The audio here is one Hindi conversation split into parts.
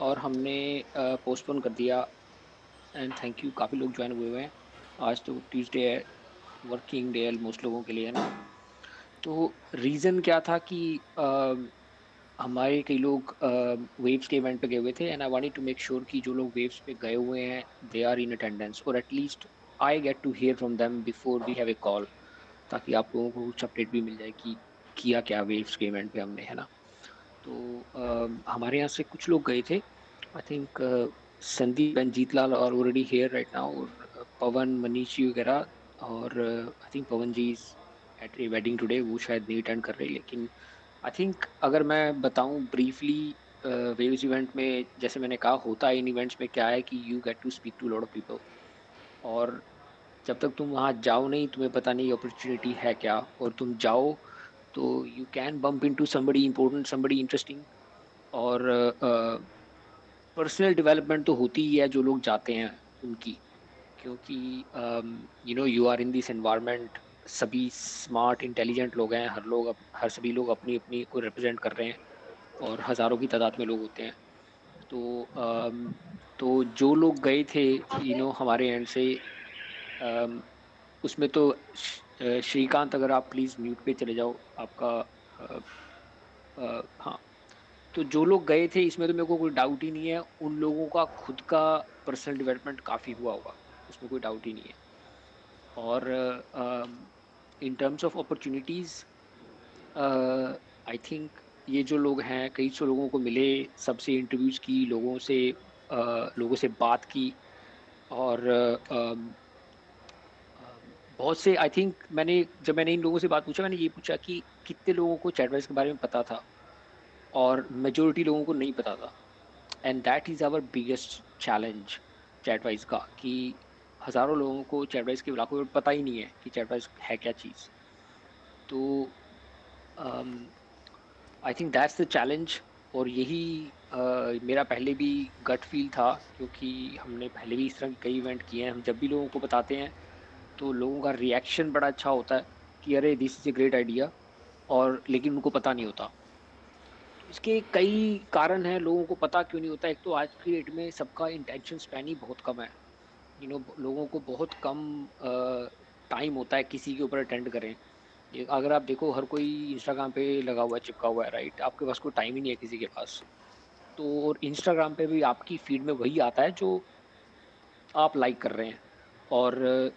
और हमने पोस्टपोन कर दिया। एंड थैंक यू, काफ़ी लोग ज्वाइन हुए हुए हैं। आज तो ट्यूसडे है, वर्किंग डे है मोस्ट लोगों के लिए, है ना? तो रीज़न क्या था कि हमारे कई लोग वेव्स के इवेंट पे गए हुए थे and I wanted to make sure कि जो लोग वेव्स पे गए हुए हैं दे आर इन अटेंडेंस, और at least I get to hear from them before we have a call, ताकि आप लोगों को कुछ अपडेट भी मिल जाए कि किया क्या वेव्स के इवेंट पे हमने, है ना? तो हमारे यहाँ से कुछ लोग गए थे। I think Sandeep and Jeetlal are already here right now, और पवन, मनीष जी वगैरह। और I think Pawan ji is at a wedding today, वो शायद नहीं अटेंड कर रहे। लेकिन आई थिंक अगर मैं बताऊं ब्रीफली, वेव्स इवेंट में जैसे मैंने कहा होता है इन इवेंट्स में क्या है कि you get to speak to lot of people. और जब तक तुम वहाँ जाओ नहीं, तुम्हें पता नहीं अपॉर्चुनिटी है क्या, और तुम जाओ तो you can bump into somebody important, somebody interesting. और पर्सनल डेवलपमेंट तो होती ही है जो लोग जाते हैं उनकी, क्योंकि you are in this environment. सभी स्मार्ट इंटेलिजेंट लोग हैं, हर सभी लोग अपनी अपनी को रिप्रेजेंट कर रहे हैं, और हज़ारों की तादाद में लोग होते हैं। तो तो जो लोग गए थे हमारे एंड से, अम, उसमें तो श्रीकांत, अगर आप प्लीज़ म्यूट पे चले जाओ, आपका हाँ। तो जो लोग गए थे इसमें तो मेरे को कोई डाउट ही नहीं है, उन लोगों का खुद का पर्सनल डेवलपमेंट काफ़ी हुआ होगा, उसमें कोई डाउट ही नहीं है। और in terms of opportunities, I think ये जो लोग हैं, कई सौ लोगों को मिले, सबसे इंटरव्यूज़ की, लोगों से बात की। और बहुत से, आई थिंक जब मैंने इन लोगों से बात पूछा, मैंने ये पूछा कि कितने लोगों को चैटवाइस के बारे में पता था, और मेजॉरिटी लोगों को नहीं पता था। And that is our biggest challenge Chatwise का, कि हज़ारों लोगों को चैटवाइस के, लाखों को पता ही नहीं है कि चैटवाइस है क्या चीज़। तो I think that's the challenge. और यही मेरा पहले भी गट फील था, क्योंकि हमने पहले भी इस तरह के कई इवेंट किए हैं। हम जब भी लोगों को बताते हैं तो लोगों का रिएक्शन बड़ा अच्छा होता है कि अरे this is a great idea, और लेकिन उनको पता नहीं होता। तो इसके कई कारण हैं, लोगों को पता क्यों नहीं होता। एक तो आज की डेट में सबका इंटेंशन स्पैन ही बहुत कम है। लोगों को बहुत कम टाइम होता है किसी के ऊपर अटेंड करें। अगर आप देखो, हर कोई इंस्टाग्राम पे लगा हुआ है, चिपका हुआ है, राइट? आपके पास कोई टाइम ही नहीं है किसी के पास। तो और इंस्टाग्राम पे भी आपकी फीड में वही आता है जो आप लाइक कर रहे हैं। और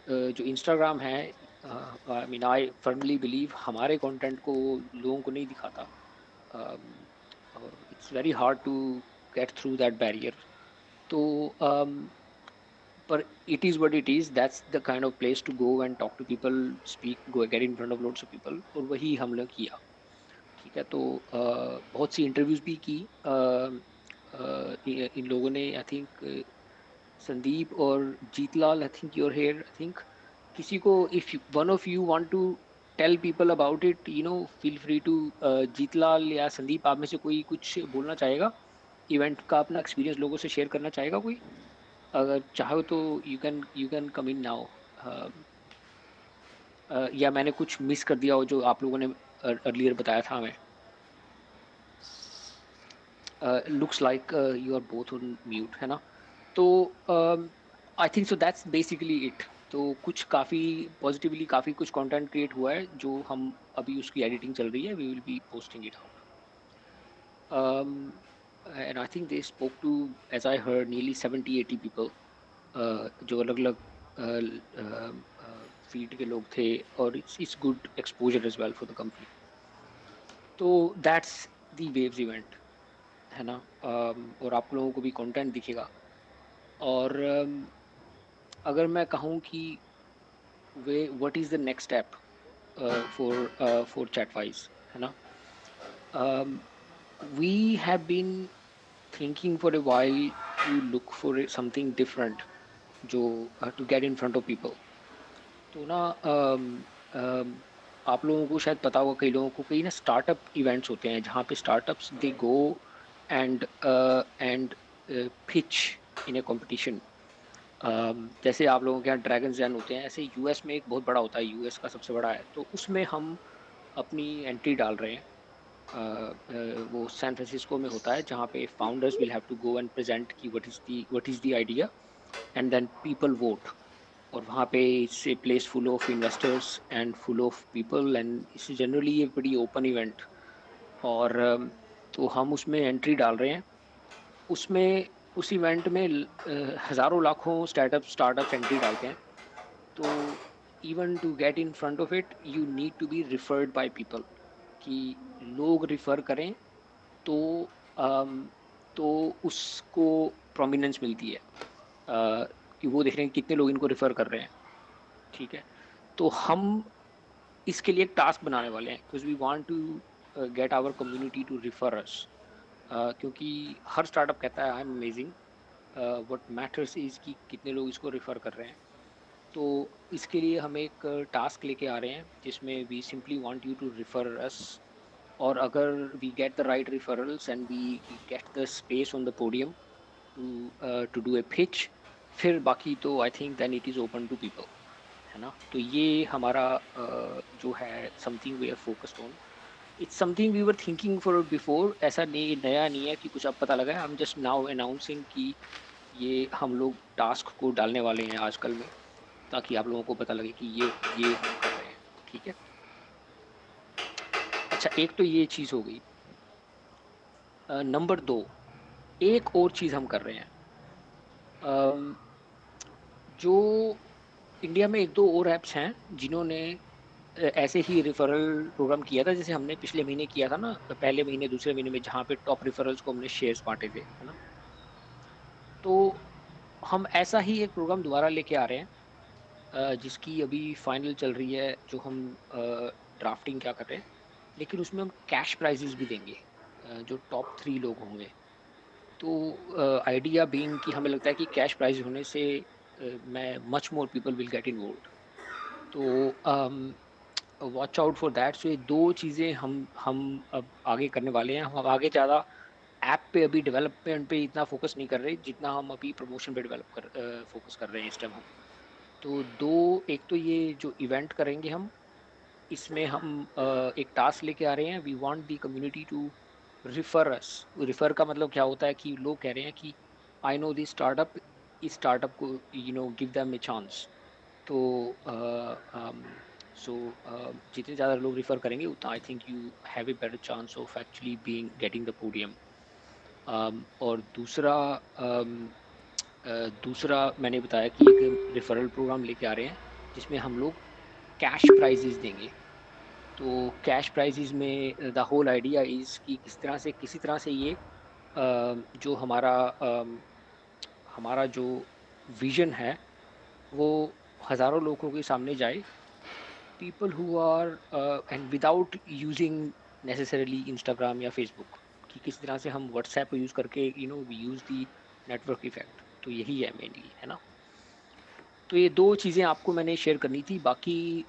जो इंस्टाग्राम है, I mean I firmly believe हमारे कंटेंट को लोगों को नहीं दिखाता। um, और it's very hard to get through that barrier. तो पर it is what it is, that's the kind of place to go and talk to people, speak, go get in front of lots of people, और वही हमने किया। ठीक है? तो बहुत सी इंटरव्यूज़ भी की। इन लोगों ने, आई थिंक संदीप और Jeetlal, I think you are here, I think किसी को, if one of you want to tell people about it, feel free to. Jeetlal या संदीप, आप में से कोई कुछ बोलना चाहेगा? इवेंट का अपना एक्सपीरियंस लोगों से शेयर करना चाहेगा कोई? अगर चाहो तो you can come in now. या मैंने कुछ मिस कर दिया हो जो आप लोगों ने अर्लियर बताया था हमें। Looks like you are both on mute, है ना? तो I think so that's basically it. तो कुछ काफ़ी पॉजिटिवली काफ़ी कुछ कंटेंट क्रिएट हुआ है, जो हम अभी उसकी एडिटिंग चल रही है, we will be posting it out. And I think they spoke to, as I heard, nearly 70-80 people, जो अलग अलग फील्ड के लोग थे। और it's good exposure as well for the company. तो दैट्स दी वेव्स इवेंट, है ना? और आप लोगों को भी कंटेंट दिखेगा। और अगर मैं कहूँ कि वे what is the next step for Chatwise, है ना? We have been thinking for a while to look for something different, जो to get in front of people. तो ना, आप लोगों को शायद पता होगा, कई लोगों को, कई ना स्टार्टअप इवेंट्स होते हैं जहाँ पे startups they go and pitch in A competition. जैसे आप लोगों के यहाँ ड्रैगन्स den होते हैं, ऐसे यूएस में एक बहुत बड़ा होता है, यूएस का सबसे बड़ा है, तो उसमें हम अपनी एंट्री डाल रहे हैं। वो सैन फ्रांसिस्को में होता है, जहाँ पे founders will have to go and present कि what is the idea, and then people vote. और वहाँ पे it's a place full of investors and full of people, and it's generally a बड़ी ओपन इवेंट। और तो हम उसमें एंट्री डाल रहे हैं। उसमें उस इवेंट में हज़ारों लाखों स्टार्टअप्स एंट्री डालते हैं। तो even to get in front of it you need to be referred by people, कि लोग रिफ़र करें, तो अम, तो उसको प्रोमिनेंस मिलती है। कि वो देख रहे हैं कितने लोग इनको रेफ़र कर रहे हैं, ठीक है? तो हम इसके लिए एक टास्क बनाने वाले हैं, because we want to get our community to refer us. क्योंकि हर स्टार्टअप कहता है I am amazing, what matters is कि कितने लोग इसको रेफ़र कर रहे हैं। तो इसके लिए हम एक टास्क लेके आ रहे हैं, जिसमें we simply want you to refer us. और अगर we get the right referrals and we get the space on the podium to do a pitch, फिर बाकी तो I think then it is open to people, है ना? तो ये हमारा जो है something we are focused on. It's something we were thinking for before, ऐसा नहीं, नया नहीं है कि कुछ अब पता लगा है। I am just now announcing कि ये हम लोग टास्क को डालने वाले हैं आजकल में, ताकि आप लोगों को पता लगे कि ये हम कर रहे हैं, ठीक है? अच्छा, एक तो ये चीज़ हो गई। नंबर 2, एक और चीज़ हम कर रहे हैं। अम, जो इंडिया में 1-2 और ऐप्स हैं जिन्होंने ऐसे ही रेफरल प्रोग्राम किया था, जैसे हमने पिछले महीने किया था ना, पहले महीने, दूसरे महीने में, जहाँ पे टॉप रेफरल्स को हमने शेयर्स बाँटे थे, है ना? तो हम ऐसा ही एक प्रोग्राम दोबारा लेके आ रहे हैं, जिसकी अभी फाइनल चल रही है, जो हम ड्राफ्टिंग क्या कर रहे हैं, लेकिन उसमें हम कैश प्राइज़ेज़ भी देंगे, जो टॉप 3 लोग होंगे। तो आइडिया बीइंग कि हमें लगता है कि कैश प्राइज़ होने से मैं much more people will get involved. तो वॉच आउट फॉर दैट। सो ये 2 चीज़ें हम अब आगे करने वाले हैं। हम अब आगे ज़्यादा ऐप पे अभी डेवलपमेंट पे इतना फ़ोकस नहीं कर रहे, जितना हम अभी प्रमोशन पे फ़ोकस कर रहे हैं इस टाइम हम। तो 2, एक तो ये जो इवेंट करेंगे हम, इसमें हम एक टास्क लेके आ रहे हैं, we want the community to refer us. Refer का मतलब क्या होता है कि लोग कह रहे हैं कि आई नो दिस स्टार्टअप, इस स्टार्टअप को गिव देम ए चांस। तो सो जितने ज़्यादा लोग रिफर करेंगे, उतना आई think you have a better chance of actually being getting the podium. और दूसरा मैंने बताया कि एक रेफरल प्रोग्राम लेके आ रहे हैं, जिसमें हम लोग कैश प्राइजेस देंगे। तो कैश प्राइजेज़ में द होल आइडिया इज़ कि किसी तरह से ये जो हमारा जो विज़न है, वो हज़ारों लोगों के सामने जाए। People who are and without using necessarily Instagram या फ़ेसबुक, कि किसी तरह से हम व्हाट्सऐप को यूज़ करके we use the network effect. तो यही है मेनली, है ना? तो ये 2 चीज़ें आपको मैंने शेयर करनी थी। बाकी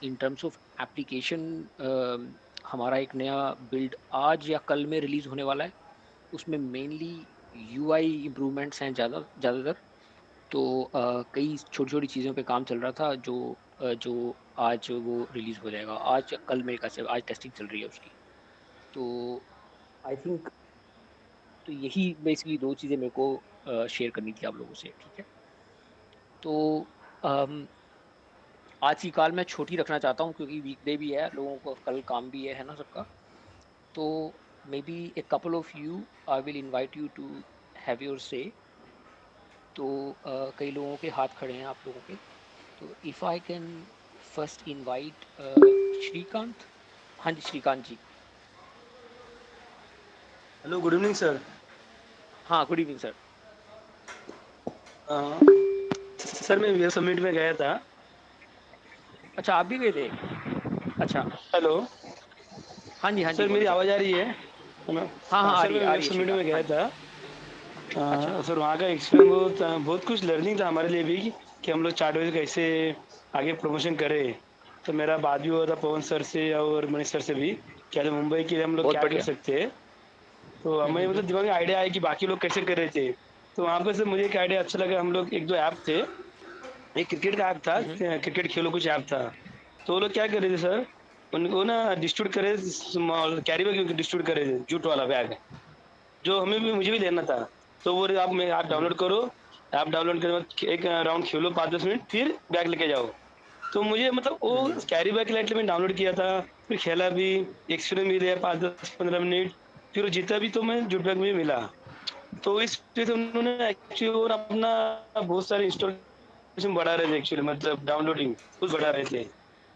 इन टर्म्स ऑफ एप्लीकेशन, हमारा एक नया बिल्ड आज या कल में रिलीज़ होने वाला है। उसमें मेनली यूआई इम्प्रूवमेंट्स हैं ज़्यादातर। तो कई छोटी-छोटी चीज़ों पे काम चल रहा था, जो आज वो रिलीज़ हो जाएगा। आज या कल मेरे ख़्याल से, आज टेस्टिंग चल रही है उसकी। तो आई थिंक, तो यही बेसिकली 2 चीज़ें मेरे को शेयर करनी थी आप लोगों से, ठीक है? तो अम आज की कॉल मैं छोटी रखना चाहता हूँ, क्योंकि वीकडे भी है, लोगों को कल काम भी है ना सबका। तो may be a couple of you, I will invite you to have your say. तो कई लोगों के हाथ खड़े हैं, आप लोगों के। तो if I can first invite Srikanth. हाँ जी, Srikanth ji. Hello, good evening sir. हाँ, good evening sir. Uh, sir मैं वेब समिट में गया था। अच्छा, आप भी गए थे? अच्छा। हेलो, हाँ जी, हाँ जी, सर मेरी बोलिए सर। आवाज़ आ रही है? हेलो। हाँ, हाँ, सर मैं आ वेब रही है समिट में श्रीकांत, हाँ गया जी। था। अच्छा। सर वहाँ का एक्सपीरियंस बहुत कुछ लर्निंग था हमारे लिए भी, कि हम लोग चार्टवेज कैसे आगे प्रमोशन करें। तो मेरा बात भी हुआ था पवन सर से और मनीष सर से भी, क्या तो मुंबई के लिए हम लोग बहुत क्या कर बढ़िया। सकते हैं। तो हमें मतलब दिमाग में आइडिया आया कि बाकी लोग कैसे कर रहे थे। तो वहाँ पे सर मुझे एक आइडिया अच्छा लगा। हम लोग 1-2 ऐप थे। एक क्रिकेट का ऐप था, हुँ, हुँ। क्रिकेट खेलो कुछ ऐप था। तो वो लोग क्या कर रहे थे सर, उनको ना डिस्ट्रीब्यूट करे स्मॉल कैरी बैग डिस्ट्रीब्यूट करे जूट वाला बैग, जो हमें भी मुझे भी लेना था। तो वो आप हुँ, डाउनलोड करो, ऐप डाउनलोड करने के बाद एक राउंड खेलो 5-10 मिनट फिर बैग लेके जाओ। तो मुझे मतलब वो हुँ, कैरी बैग के लिए मैंने डाउनलोड किया था, फिर खेला भी, एक्सपीरियंस भी लिया 5, 10, 15 मिनट, फिर वो जीता भी तो मैं जूट बैग में मिला। तो इस वजह से उन्होंने एक्चुअली और अपना बहुत सारे इंस्टॉलेशन बढ़ा रहे थे एक्चुअली मतलब डाउनलोडिंग कुछ बढ़ा रहे थे।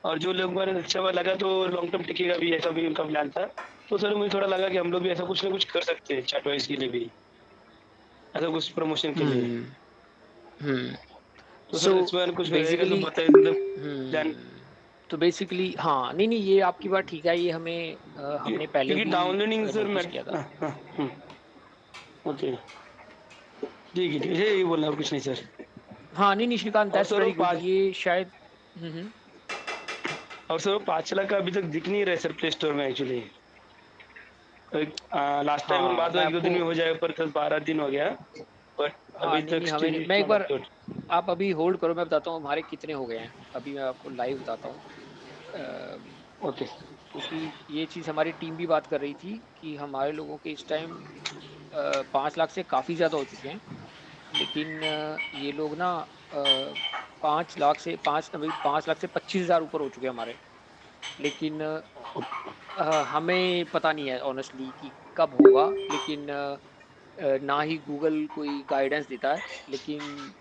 और जो लोग को अच्छा लगा तो लॉन्ग टर्म टिकेगा भी ऐसा भी उनका प्लान था। तो सर मुझे थोड़ा लगा कि हम लोग भी ऐसा कुछ ना कुछ कर सकते हैं चार्टवाइज के लिए भी, ऐसा कुछ प्रमोशन के लिए। हुँ, हुँ। तो सो सर इस बार कुछ रहेगा तो बेसिकली बताइए मतलब प्लान। तो बेसिकली हाँ, नहीं, ये आपकी बात ठीक है, ये हमने पहले क्योंकि भी डाउनलोडिंग सर मैं नोटिस किया था। हुँ, ओके। ठीक है, यही बोलना और कुछ नहीं सर। हाँ, नहीं, श्रीकांत और दैट्स सर वो वेरी गुड, ये शायद हुँ। वो 5 लाख का अभी तक दिख नहीं रहा है सर प्ले स्टोर में एक्चुअली। लास्ट टाइम हम हाँ, बात हुआ मैं 1-2 दिन आपको में हो जाएगा पर 10-12 दिन हो गया। बट हाँ, अभी तक नहीं, हमें नहीं, स्टिल मैं एक नॉट बार अपलोड। आप अभी होल्ड करो, मैं बताता हूँ हमारे कितने हो गए हैं। अभी मैं आपको लाइव बताता हूँ। ओके। क्योंकि ये चीज़ हमारी टीम भी बात कर रही थी कि हमारे लोगों के इस टाइम 5 लाख से काफ़ी ज़्यादा हो चुके हैं। लेकिन ये लोग ना 5 लाख से 5 लाख से 25,000 ऊपर हो चुके हैं हमारे। लेकिन हमें पता नहीं है ऑनेस्टली कि कब होगा, लेकिन ना ही गूगल कोई गाइडेंस देता है, लेकिन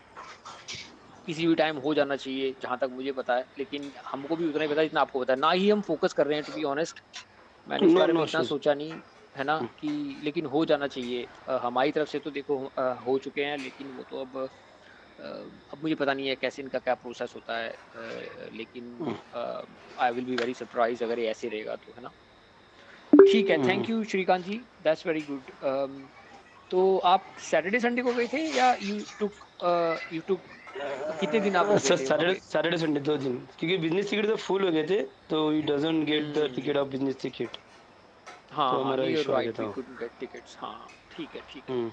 किसी भी टाइम हो जाना चाहिए जहाँ तक मुझे पता है। लेकिन हमको भी उतना ही पता है जितना आपको पता है। ना ही हम फ़ोकस कर रहे हैं टू बी ऑनेस्ट। मैंने इस नो बारे में नो इतना इश्यूज़। सोचा नहीं, है ना? कि लेकिन हो जाना चाहिए। हमारी तरफ से तो देखो हो चुके हैं, लेकिन वो तो अब मुझे पता नहीं है कैसे इनका क्या प्रोसेस होता है। लेकिन hmm, I will be very surprised अगर ये ऐसे रहेगा तो, है ना? ठीक है, हुँ, हुँ। Thank you Srikanth ji, that's very good. तो आप सैटरडे संडे को गए थे या यू टूक कितने दिन आप रुके सर थे वहाँ सैटरडे पे? सैटरडे संडे 2 दिन क्योंकि बिज़नेस टिकट तो फुल हो गए थे, तो he doesn't get the hmm. Ticket of business ticket. हाँ, तो हाँ, हमारा नहीं, यू आर इश्यू आ गया राइट, वी था। Couldn't gate tickets. हाँ, ठीक है, ठीक है। हुँ।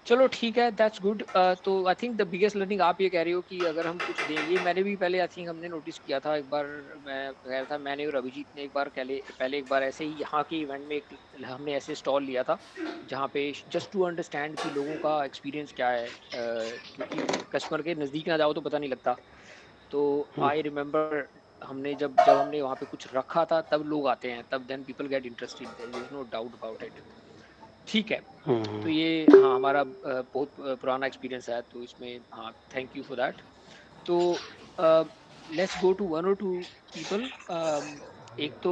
चलो ठीक है, दैट्स गुड। तो I think the biggest learning आप ये कह रहे हो कि अगर हम कुछ दें, ये मैंने भी पहले आई थिंक हमने नोटिस किया था एक बार। मैं कह रहा था, मैंने और अभिजीत ने एक बार पहले एक बार ऐसे ही यहाँ के इवेंट में एक हमने ऐसे स्टॉल लिया था, जहाँ पे जस्ट टू अंडरस्टैंड कि लोगों का एक्सपीरियंस क्या है। क्योंकि कस्टमर के नज़दीक ना जाओ तो पता नहीं लगता। तो हुँ, आई रिमेंबर हमने जब जब हमने वहाँ पे कुछ रखा था तब लोग आते हैं, तब then people get interested, there is no doubt about it. ठीक है। हुँ, तो हुँ। ये हाँ, हमारा बहुत पुराना एक्सपीरियंस है, तो इसमें हाँ, थैंक यू फॉर दैट। तो अ, लेट्स गो टू 1 और 2 पीपल। एक तो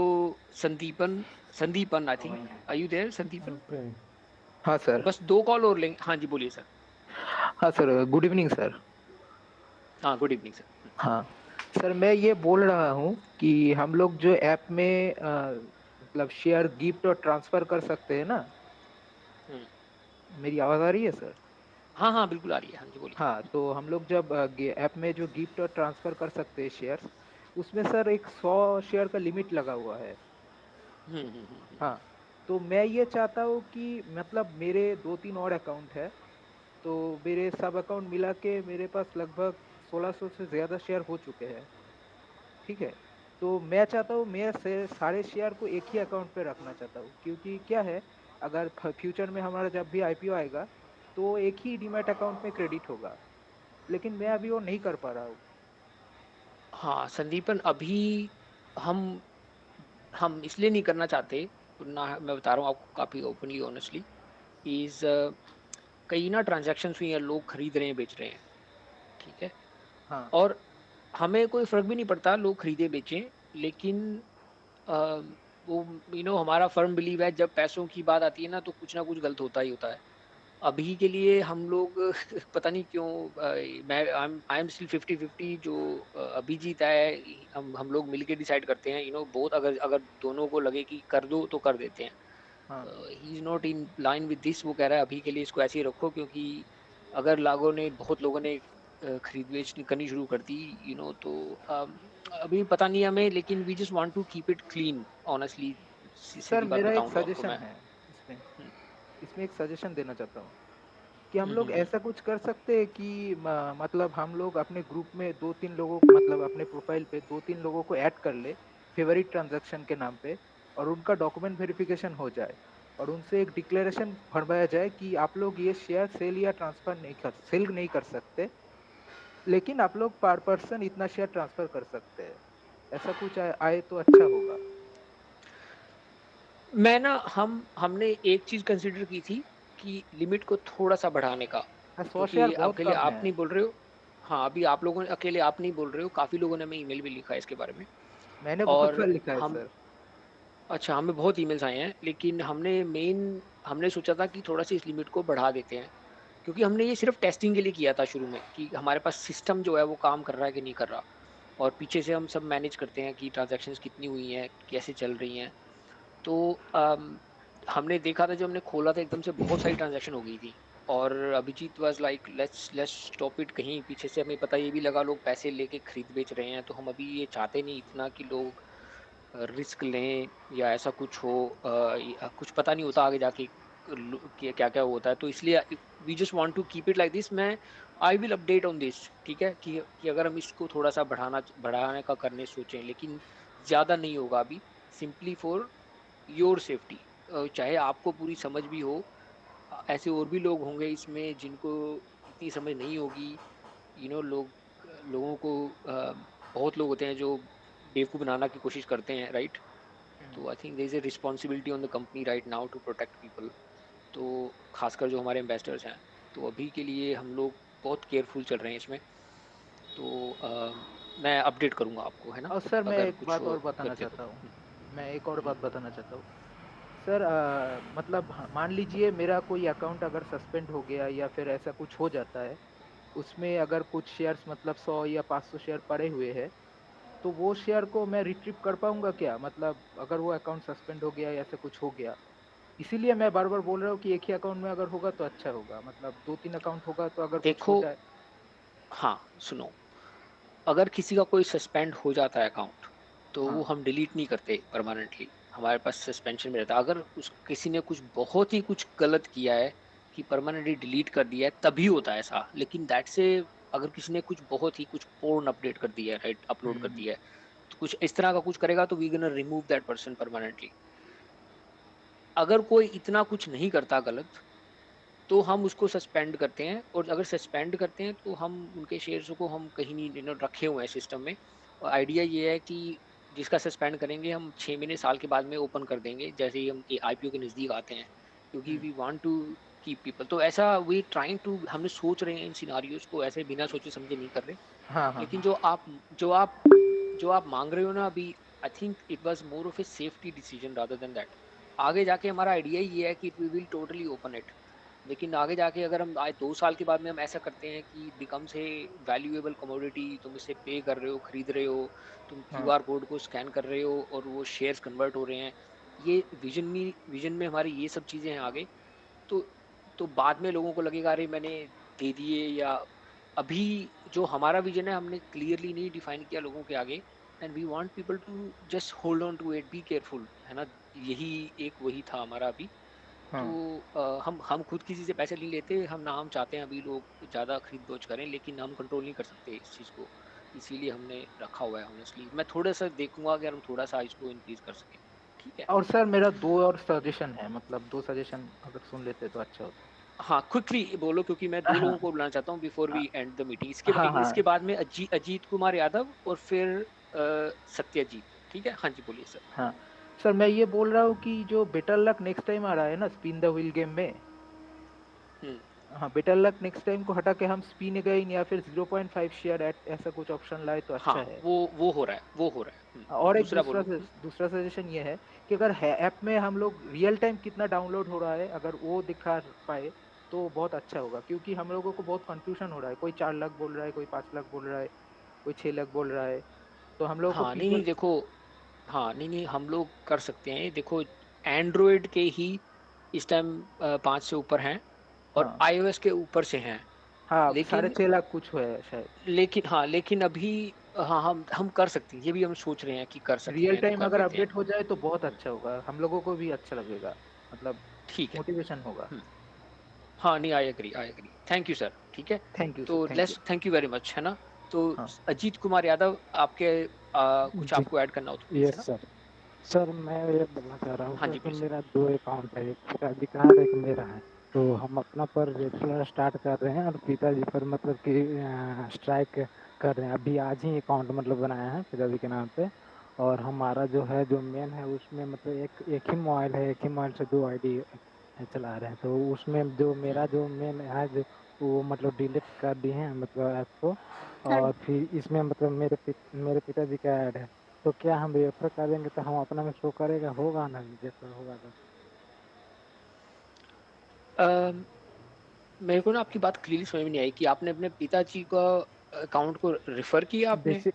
Sandipan Sandipan I think, are you there Sandipan? Okay. हाँ सर। बस 2 कॉल और लेंगे। हाँ जी, बोलिए सर। हाँ सर, गुड इवनिंग सर। हाँ, गुड इवनिंग सर। हाँ सर, मैं ये बोल रहा हूँ कि हम लोग जो ऐप में मतलब शेयर गिफ्ट और ट्रांसफर कर सकते हैं ना। हुँ। मेरी आवाज़ आ रही है सर? हाँ, हाँ, बिल्कुल आ रही है। हाँ जी, बोलिए। हाँ, तो हम लोग जब ऐप में जो गिफ्ट और ट्रांसफर कर सकते हैं शेयर्स, उसमें सर एक 100 शेयर का लिमिट लगा हुआ है। हुँ, हुँ, हुँ, हुँ। हाँ, तो मैं ये चाहता हूँ कि मतलब मेरे 2-3 और अकाउंट है, तो मेरे सब अकाउंट मिला के मेरे पास लगभग 1600 से ज़्यादा शेयर हो चुके हैं। ठीक है? तो मैं चाहता हूँ मैं से सारे शेयर को एक ही अकाउंट पे रखना चाहता हूँ, क्योंकि क्या है, अगर फ्यूचर में हमारा जब भी आईपीओ आएगा तो एक ही डीमैट अकाउंट में क्रेडिट होगा, लेकिन मैं अभी वो नहीं कर पा रहा हूँ। हाँ, संदीपन अभी हम हम इसलिए नहीं करना चाहते, ना मैं बता रहा हूँ आपको काफ़ी ओपनली ऑनेस्टली, इज़ कई ना ट्रांज़ैक्शंस हुई हैं, लोग खरीद रहे हैं, बेच रहे हैं, ठीक है? हाँ। और हमें कोई फ़र्क भी नहीं पड़ता लोग खरीदें-बेचें, लेकिन अ, वो हमारा फ़र्म बिलीव है, जब पैसों की बात आती है ना तो कुछ ना कुछ गलत होता ही होता है। अभी के लिए हम लोग पता नहीं क्यों मैं आई एम स्टिल 50-50 जो अभिजीत है, हम लोग मिलके डिसाइड करते हैं, बोथ अगर अगर दोनों को लगे कि कर दो तो कर देते हैं। हाँ। He is not in line with this. वो कह रहा है अभी के लिए इसको ऐसे ही रखो, क्योंकि अगर बहुत लोगों ने खरीद-बेच करनी शुरू कर दी, तो अभी पता नहीं हमें, लेकिन we just want to keep it clean honestly. Sir, सीधी बात मेरा एक बताऊँ तो आपको सजेशन मैं। है इसमें। हुँ, इसमें एक सजेशन देना चाहता हूँ कि हम हुँ, लोग हुँ, हुँ। ऐसा कुछ कर सकते हैं कि मतलब हम लोग अपने ग्रुप में 2-3 लोगों मतलब अपने प्रोफाइल पे 2-3 लोगों को ऐड कर ले, फेवरिट ट्रांजैक्शन के नाम पे, और उनका डॉक्यूमेंट वेरिफिकेशन हो जाए और उनसे एक डिक्लेरेशन भरवाया जाए कि आप लोग ये शेयर सेल नहीं कर सकते, लेकिन आप लोग पर पर्सन इतना शेयर ट्रांसफर कर सकते हैं। ऐसा कुछ आए तो अच्छा होगा। मैं ना हमने एक चीज़ कंसिडर की थी कि लिमिट को थोड़ा-सा बढ़ाने का, हाँ, 100 शेयर क्योंकि बहुत अकेले कम आप है। नहीं बोल रहे हो। हाँ, अभी आप लोगों ने अकेले आप नहीं बोल रहे हो, काफ़ी लोगों ने हमें ईमेल भी लिखा है इसके बारे में। मैंने बहुत और बार लिखा है हम सर। अच्छा, हमें बहुत ईमेल्स आए हैं, लेकिन हमने सोचा था कि थोड़ा-सा इस लिमिट को बढ़ा देते हैं, क्योंकि हमने ये सिर्फ़ टेस्टिंग के लिए किया था शुरू में कि हमारे पास सिस्टम जो है वो काम कर रहा है कि नहीं कर रहा। और पीछे से हम सब मैनेज करते हैं कि ट्रांज़ैक्शंस कितनी हुई हैं, कैसे चल रही हैं। तो हमने देखा था, जब हमने खोला था एकदम से बहुत सारी ट्रांज़ैक्शन हो गई थी। और Abhijit was like let's let's stop it. कहीं पीछे से हमें पता ये भी लगा लोग पैसे लेके खरीद-बेच रहे हैं, तो हम अभी ये चाहते नहीं इतना कि लोग रिस्क लें या ऐसा कुछ हो। कुछ पता नहीं होता आगे जाके कि क्या-क्या होता है, तो इसलिए we just want to keep it like this. मैं I will update on this, ठीक है? कि अगर हम इसको थोड़ा-सा बढ़ाने का करने सोचें, लेकिन ज़्यादा नहीं होगा अभी, सिंपली फॉर योर सेफ्टी। चाहे आपको पूरी समझ भी हो, ऐसे और भी लोग होंगे इसमें जिनको इतनी समझ नहीं होगी। लोगों को बहुत लोग होते हैं जो बेवकूफ़ बनाना की कोशिश करते हैं, राइट? हुँ। तो I think there is a responsibility on the company right now to protect people. तो खासकर जो हमारे इन्वेस्टर्स हैं, तो अभी के लिए हम लोग बहुत केयरफुल चल रहे हैं इसमें। तो मैं अपडेट करूँगा आपको, है ना? और सर मैं अगर एक कुछ बात हो और बताना करते तो। चाहता हूँ। हुँ, मैं एक और हुँ। बात बताना चाहता हूँ। सर मतलब मान लीजिए मेरा कोई अकाउंट अगर सस्पेंड हो गया या फिर ऐसा कुछ हो जाता है, उसमें अगर कुछ शेयर्स मतलब 100 या 500 शेयर पड़े हुए हैं, तो वो शेयर को मैं रिट्रीव कर पाऊँगा क्या? मतलब अगर वो अकाउंट सस्पेंड हो गया या ऐसा कुछ हो गया, इसीलिए मैं बार-बार बोल रहा हूँ कि एक ही अकाउंट में अगर होगा तो अच्छा होगा। मतलब 2-3 अकाउंट होगा तो अगर कुछ हो देखो, जाए। हाँ, सुनो, अगर किसी का कोई सस्पेंड हो जाता है अकाउंट, तो वो हाँ, हम डिलीट नहीं करते परमानेंटली, हमारे पास सस्पेंशन में रहता है। अगर उस किसी ने कुछ बहुत ही कुछ गलत किया है कि परमानेंटली डिलीट कर दिया है, तभी होता है ऐसा। लेकिन दैट से अगर किसी ने कुछ बहुत ही कुछ पोर्न अपडेट कर दिया है, राइट, अपलोड कर हुँ, दिया है, तो कुछ इस तरह का कुछ करेगा, तो we gonna remove that person permanently. अगर कोई इतना कुछ नहीं करता गलत, तो हम उसको सस्पेंड करते हैं, और अगर सस्पेंड करते हैं तो हम उनके शेयर्स को हम कहीं नहीं रखे हुए हैं सिस्टम में। और आइडिया ये है कि जिसका सस्पेंड करेंगे हम 6 महीने साल के बाद में ओपन कर देंगे, जैसे ही हम आईपीओ के नज़दीक आते हैं, क्योंकि hmm. We want to keep people. तो ऐसा वी ट्राइंग टू, हमने सोच रहे हैं इन सिनारियोज को, ऐसे बिना सोचे समझे नहीं कर रहे। हाँ, हाँ, लेकिन हाँ। जो आप जो आप मांग रहे हो ना अभी, I think it was more of a safety decision rather than that. आगे जाके हमारा आइडिया ये है कि we will totally open it. लेकिन आगे जाके अगर हम आए 2 साल के बाद में हम ऐसा करते हैं कि बिकम्स ए वैल्यूएबल कमोडिटी, तुम इसे पे कर रहे हो, खरीद रहे हो, तुम हाँ, क्यूआर कोड को स्कैन कर रहे हो और वो शेयर्स कन्वर्ट हो रहे हैं। ये विज़न में हमारी ये सब चीज़ें हैं आगे। तो बाद में लोगों को लगेगा अरे मैंने दे दिए, या अभी जो हमारा विज़न है हमने क्लियरली नहीं डिफाइन किया लोगों के आगे, and we want people to just hold on to it, be careful, है ना? यही एक वही था हमारा अभी। तो हाँ। हम खुद किसी से पैसे नहीं लेते, हम ना हम चाहते हैं अभी लोग ज़्यादा खरीद-बेच करें, लेकिन हम कंट्रोल नहीं कर सकते इस चीज़ को। इसीलिए हमने रखा हुआ है ऑनेस्टली। मैं थोड़ा-सा देखूँगा अगर हम थोड़ा-सा इसको इंक्रीज़ कर सकें। ठीक है? और सर मेरा 2 और सजेशन है, मतलब 2 सजेशन अगर सुन लेते तो अच्छा होता। हाँ, क्विकली बोलो, क्योंकि मैं 2 लोगों हाँ, को बुलाना चाहता हूँ बिफोर हाँ, वी एंड द मीटिंग। हाँ, इसके हाँ। बाद में अजीत कुमार यादव और फिर सत्यजीत। ठीक है? हाँ जी, बोलिए सर। हाँ, सर मैं ये बोल रहा हूँ कि जो बेटर लक नेक्स्ट टाइम आ रहा है ना स्पिन द व्हील गेम में, हुँ। हाँ, बेटर लक नेक्स्ट टाइम को हटा के हम स्पिन अगेन या फिर 0.5 शेयर एट ऐसा कुछ ऑप्शन लाए तो अच्छा हाँ, है। वो हो रहा है, वो हो रहा है। और एक दूसरा बोलो। हुँ। दूसरा सजेशन ये है कि अगर है ऐप में हम लोग रियल टाइम कितना डाउनलोड हो रहा है, अगर वो दिखा पाए तो बहुत अच्छा होगा, क्योंकि हम लोगों को बहुत कंफ्यूजन हो रहा है। कोई 4 लाख बोल रहा है, कोई 5 लाख बोल रहा है, कोई 6 लाख बोल रहा है। तो हम लोगों को हाँ, नहीं, पीपल। नहीं, देखो, हाँ, नहीं, हम लोग कर सकते हैं। देखो, एंड्रॉयड के ही इस टाइम 5 से ऊपर हैं और हाँ, आईओएस के ऊपर से हैं। हाँ, साढ़े लेकिन 6 लाख कुछ है शायद। लेकिन अभी हाँ, हम कर सकते हैं। ये भी हम सोच रहे हैं कि कर सकते रियल हैं, तो टाइम कर अगर देते हैं। अपडेट हो जाए तो बहुत हुँ, अच्छा होगा, हम लोगों को भी अच्छा लगेगा, मतलब ठीक है। मोटिवेशन होगा। हुँ। हाँ, नहीं, I agree, I agree. Thank you sir, ठीक है? थैंक यू सर, तो thank you. Thank you very much, है ना? तो हाँ। अजीत कुमार यादव आपके कुछ जी, आपको ऐड करना हो तो प्लीज़, है यस ना? सर। सर मैं ये बोलना चाह रहा हूँ हाँ सर जी, कि प्लीज़। मेरा 2 अकाउंट है, एक पिताजी का है और एक मेरा है। तो हम अपना पर रेगुलर स्टार्ट कर रहे हैं और पिताजी पर मतलब कि स्ट्राइक कर रहे हैं। अभी आज ही अकाउंट मतलब बनाया है पिताजी के नाम पे। और हमारा जो है जो मेन है उसमें मतलब एक एक ही मोबाइल है, एक ही मोबाइल से 2 आईडी चला रहे हैं। तो उसमें जो मेरा जो मेन है जो वो मतलब डिलीट कर दिए हैं मतलब ऐप को। और फिर इसमें मतलब मेरे पिताजी का ऐड है। तो क्या हम रेफर करेंगे तो हम अपना में शो करेगा, होगा ना रेफर होगा तो? अम, मेरे को ना आपकी बात क्लियरली समझ में नहीं आई कि आपने अपने पिताजी का अकाउंट को रेफ़र किया आपने? जैसे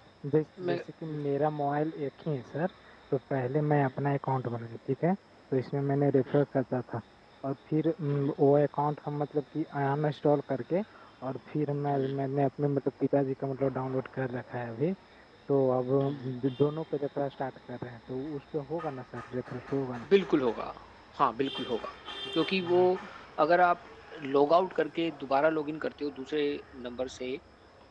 मैं जैसे कि मेरा मोबाइल एक ही है सर। तो पहले मैं अपना अकाउंट बनाया, ठीक है। तो इसमें मैंने रेफर करता था। और फिर वो अकाउंट हम मतलब कि अनइंस्टॉल करके और फिर मैंने अपने मतलब पिताजी का मतलब डाउनलोड कर रखा है अभी। तो अब दोनों पे रेफर स्टार्ट कर रहे हैं, तो उस पे होगा ना सर, रेफर शो होगा ना? बिल्कुल होगा। हाँ, बिल्कुल होगा। क्योंकि वो हाँ। अगर आप लॉग आउट करके दोबारा लॉगिन करते हो दूसरे नंबर से,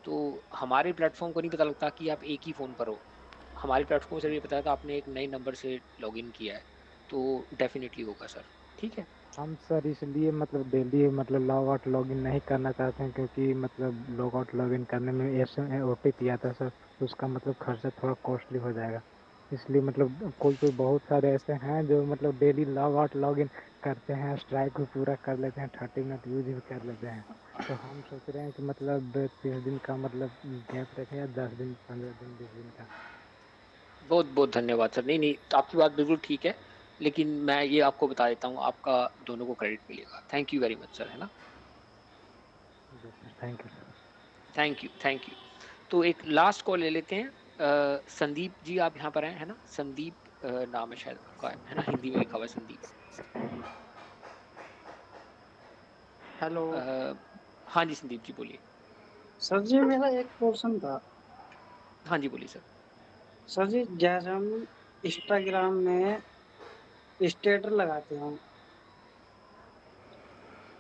तो हमारे प्लेटफ़ॉर्म को नहीं पता लगता कि आप एक ही फ़ोन पर हो। हमारे प्लेटफ़ॉर्म को सिर्फ़ ये पता है कि आपने एक नए नंबर से लॉगिन किया है। तो डेफ़िनिटली होगा सर, ठीक है? हम सर इसलिए मतलब डेली मतलब लॉग आउट लॉगिन नहीं करना चाहते हैं, क्योंकि मतलब लॉग आउट लॉगिन करने में एस ओटीपी आता है सर, तो उसका मतलब खर्चा थोड़ा कॉस्टली हो जाएगा। इसलिए मतलब कोई कोई बहुत सारे ऐसे हैं जो मतलब डेली लॉग आउट लॉगिन करते हैं, स्ट्राइक भी पूरा कर लेते हैं, 30 मिनट यूज भी कर लेते हैं। तो हम सोच रहे हैं कि मतलब 30 दिन का मतलब गैप रखें, या 10 दिन, 15 दिन, 20 दिन का। बहुत-बहुत धन्यवाद सर। नहीं, नहीं, तो आपकी बात बिल्कुल ठीक है, लेकिन मैं ये आपको बता देता हूँ, आपका दोनों को क्रेडिट मिलेगा। Thank you very much sir, है ना? जी sir, thank you sir. Thank you, thank you. तो एक लास्ट कॉल ले लेते हैं। संदीप जी आप यहाँ पर हैं, है ना? संदीप नाम है शायद आपका, है ना? हिंदी में लिखा हुआ है संदीप। हेलो। अ, हाँ जी, संदीप जी बोलिए। सर जी मेरा एक क्वेश्चन था। हाँ जी, बोलिए सर। सर जी जैसे हम इंस्टाग्राम में स्टेटस लगाते हैं,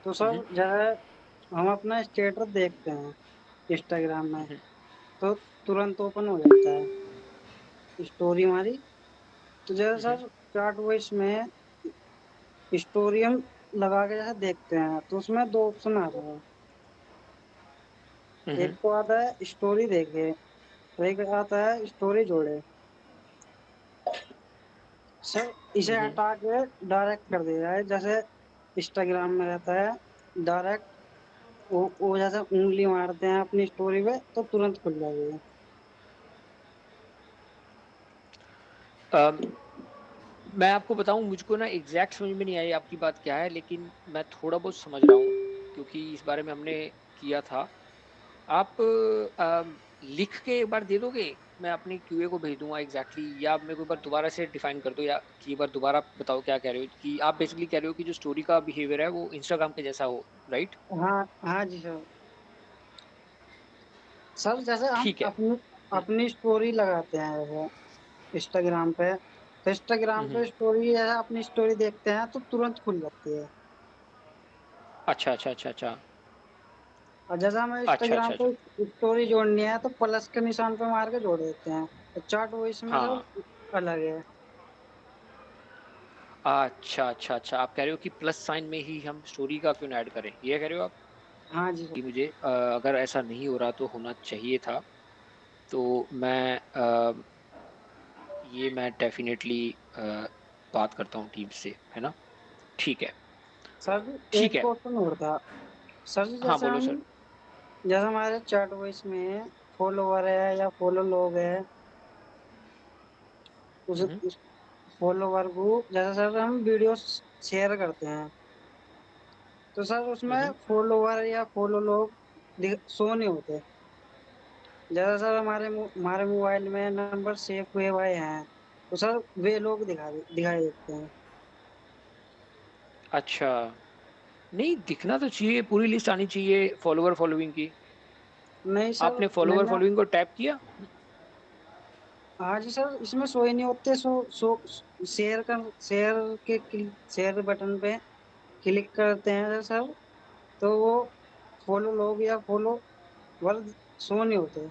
तो हुँ, सर हुँ, जैसे हम अपना स्टेटस देखते हैं इंस्टाग्राम हुँ, में, हुँ, तो तुरंत ओपन हो जाता है स्टोरी हमारी। तो जैसे हुँ, हुँ, सर चैट वॉइस में स्टोरी हम लगा के जैसे देखते हैं, तो उसमें दो ऑप्शन आ रहे हैं। हुँ, एक हुँ, तो आता है स्टोरी देखे, और एक आता है स्टोरी जोड़े। सर इसे हुँ, हुँ। हटा के डायरेक्ट कर दिया है, जैसे इंस्टाग्राम में रहता है डायरेक्ट। वो जैसे उंगली मारते हैं अपनी स्टोरी पे तो तुरंत खुल जाएगी। अम, मैं आपको बताऊँ मुझको ना एग्ज़ैक्ट समझ में नहीं आई आपकी बात क्या है, लेकिन मैं थोड़ा बहुत समझ रहा हूँ, क्योंकि इस बारे में हमने किया था। आप लिख के एक बार दे दोगे? मैं अपनी क्यूए को भेज दूँगा एग्ज़ैक्टली, या आप मेरे को एक बार दोबारा से डिफ़ाइन कर दो, या कि एक बार दोबारा बताओ क्या कह रहे हो? कि आप बेसिकली कह रहे हो कि जो स्टोरी का बिहेवियर है वो इंस्टाग्राम के जैसा हो, राइट? हाँ हाँ जी सर। सर जैसे हम ठीक है। अपनी हुँ, अपनी स्टोरी लगाते हैं जैसे इंस्टाग्राम पे, तो हुँ, इंस्टाग्राम हुँ। पे स्टोरी है, अपनी स्टोरी देखते हैं तो तुरंत खुल जाती है। अच्छा, अच्छा, अच्छा, अच्छा। और जैसे हमें अच्छा, इंस्टाग्राम अच्छा, अच्छा। पे स्टोरी जोड़नी है तो प्लस के निशान पे मार के जोड़ देते हैं। तो चैट वॉइस में हाँ। सर अलग है। अच्छा, अच्छा, अच्छा। आप कह रहे हो कि प्लस साइन में ही हम स्टोरी का क्यों ना ऐड करें, ये कह रहे हो आप? हाँ जी सर। कि मुझे अगर ऐसा नहीं हो रहा तो होना चाहिए था। तो ये मैं डेफ़िनेटली बात करता हूँ टीम से, है ना? ठीक है, सर जी एक ठीक है। क्वेश्चन और था। सर जी हाँ, बोलो सर। जैसे हमारे चैट वॉइस में फॉलोवर है या फॉलो लोग है, उस हुँ, हुँ, फॉलोवर को जैसे सर हम वीडियो शेयर करते हैं, तो सर हुँ, उसमें हुँ। फॉलोवर या फॉलो लोग शो नहीं होते। जैसे सर हमारे मोबाइल में नंबर सेव हुए हुए हैं, तो सर वे लोग दिखाई देते हैं। अच्छा, नहीं दिखना तो चाहिए, पूरी लिस्ट आनी चाहिए फॉलोवर फॉलोइंग की। नहीं सर आपने फॉलोवर मैंने फॉलोइंग को टैप किया? हाँ जी सर इसमें शो ही नहीं होते। शेयर बटन पे क्लिक करते हैं सर, तो वो फॉलो लोग या फॉलो वर्ग शो नहीं होते।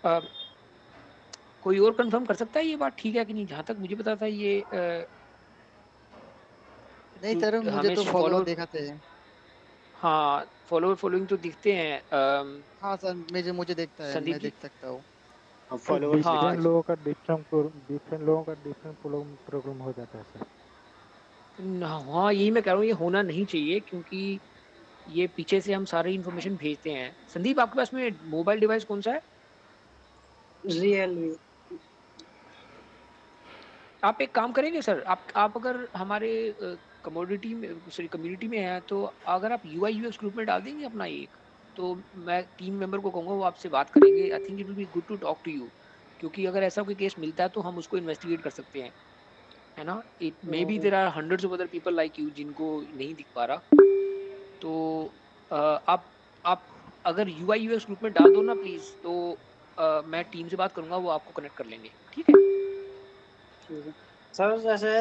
अ, कोई और कंफर्म कर सकता है ये बात ठीक है कि नहीं? जहाँ तक मुझे पता था ये नहीं जो सर, मुझे हमें तो फॉलोअर फॉलोअर, दिखाते हैं। हाँ, फॉलोअर फॉलोइंग तो दिखते हैं हाँ सर, मुझे मुझे देखता है, संदीप मैं जी। देख सकता हूँ। फॉलोवर्स हाँ, डिफरेंट लोगों का डिफरेंट लोगों का डिफरेंट प्रोग्राम हो जाता है सर। हाँ, यही मैं कह रहा हूँ, ये होना नहीं चाहिए क्योंकि ये पीछे से हम सारी इन्फॉर्मेशन भेजते हैं। संदीप, आपके पास में मोबाइल डिवाइस कौन-सा है? रियलमी। आप एक काम करेंगे सर, आप अगर हमारे कम्युनिटी में हैं, तो अगर आप यूआई यूएक्स ग्रुप में डाल देंगे अपना एक, तो मैं टीम मेंबर को कहूँगा वो आपसे बात करेंगे। I think it will be good to talk to you, क्योंकि अगर ऐसा कोई केस मिलता है तो हम उसको इन्वेस्टिगेट कर सकते हैं, है ना? It may be there are hundreds of other people like you जिनको नहीं दिख पा रहा। तो आप अगर यूआई यूएक्स ग्रुप में डाल दो ना प्लीज़, तो मैं टीम से बात करूँगा, वो आपको कनेक्ट कर लेंगे, ठीक है? ठीक है सर। द जैसे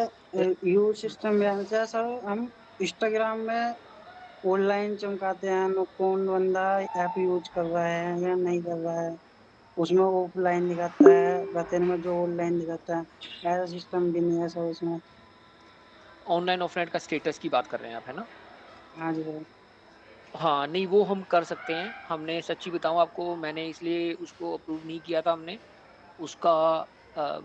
यू हुँ, सिस्टम में जैसे सर हम इंस्टाग्राम में ऑनलाइन चमकाते हैं कौन बंदा ऐप यूज कर रहा है या नहीं कर रहा है, उसमें ऑफलाइन दिखाता है, बतन में जो ऑनलाइन दिखाता है, ऐसा सिस्टम भी नहीं है सर उसमें। ऑनलाइन ऑफलाइन का स्टेटस की बात कर रहे हैं आप, है ना? हाँ जी सर। हाँ, नहीं वो हम कर सकते हैं। हमने सच्ची बताऊँ आपको, मैंने इसलिए उसको अप्रूव नहीं किया था हमने। उसका अ,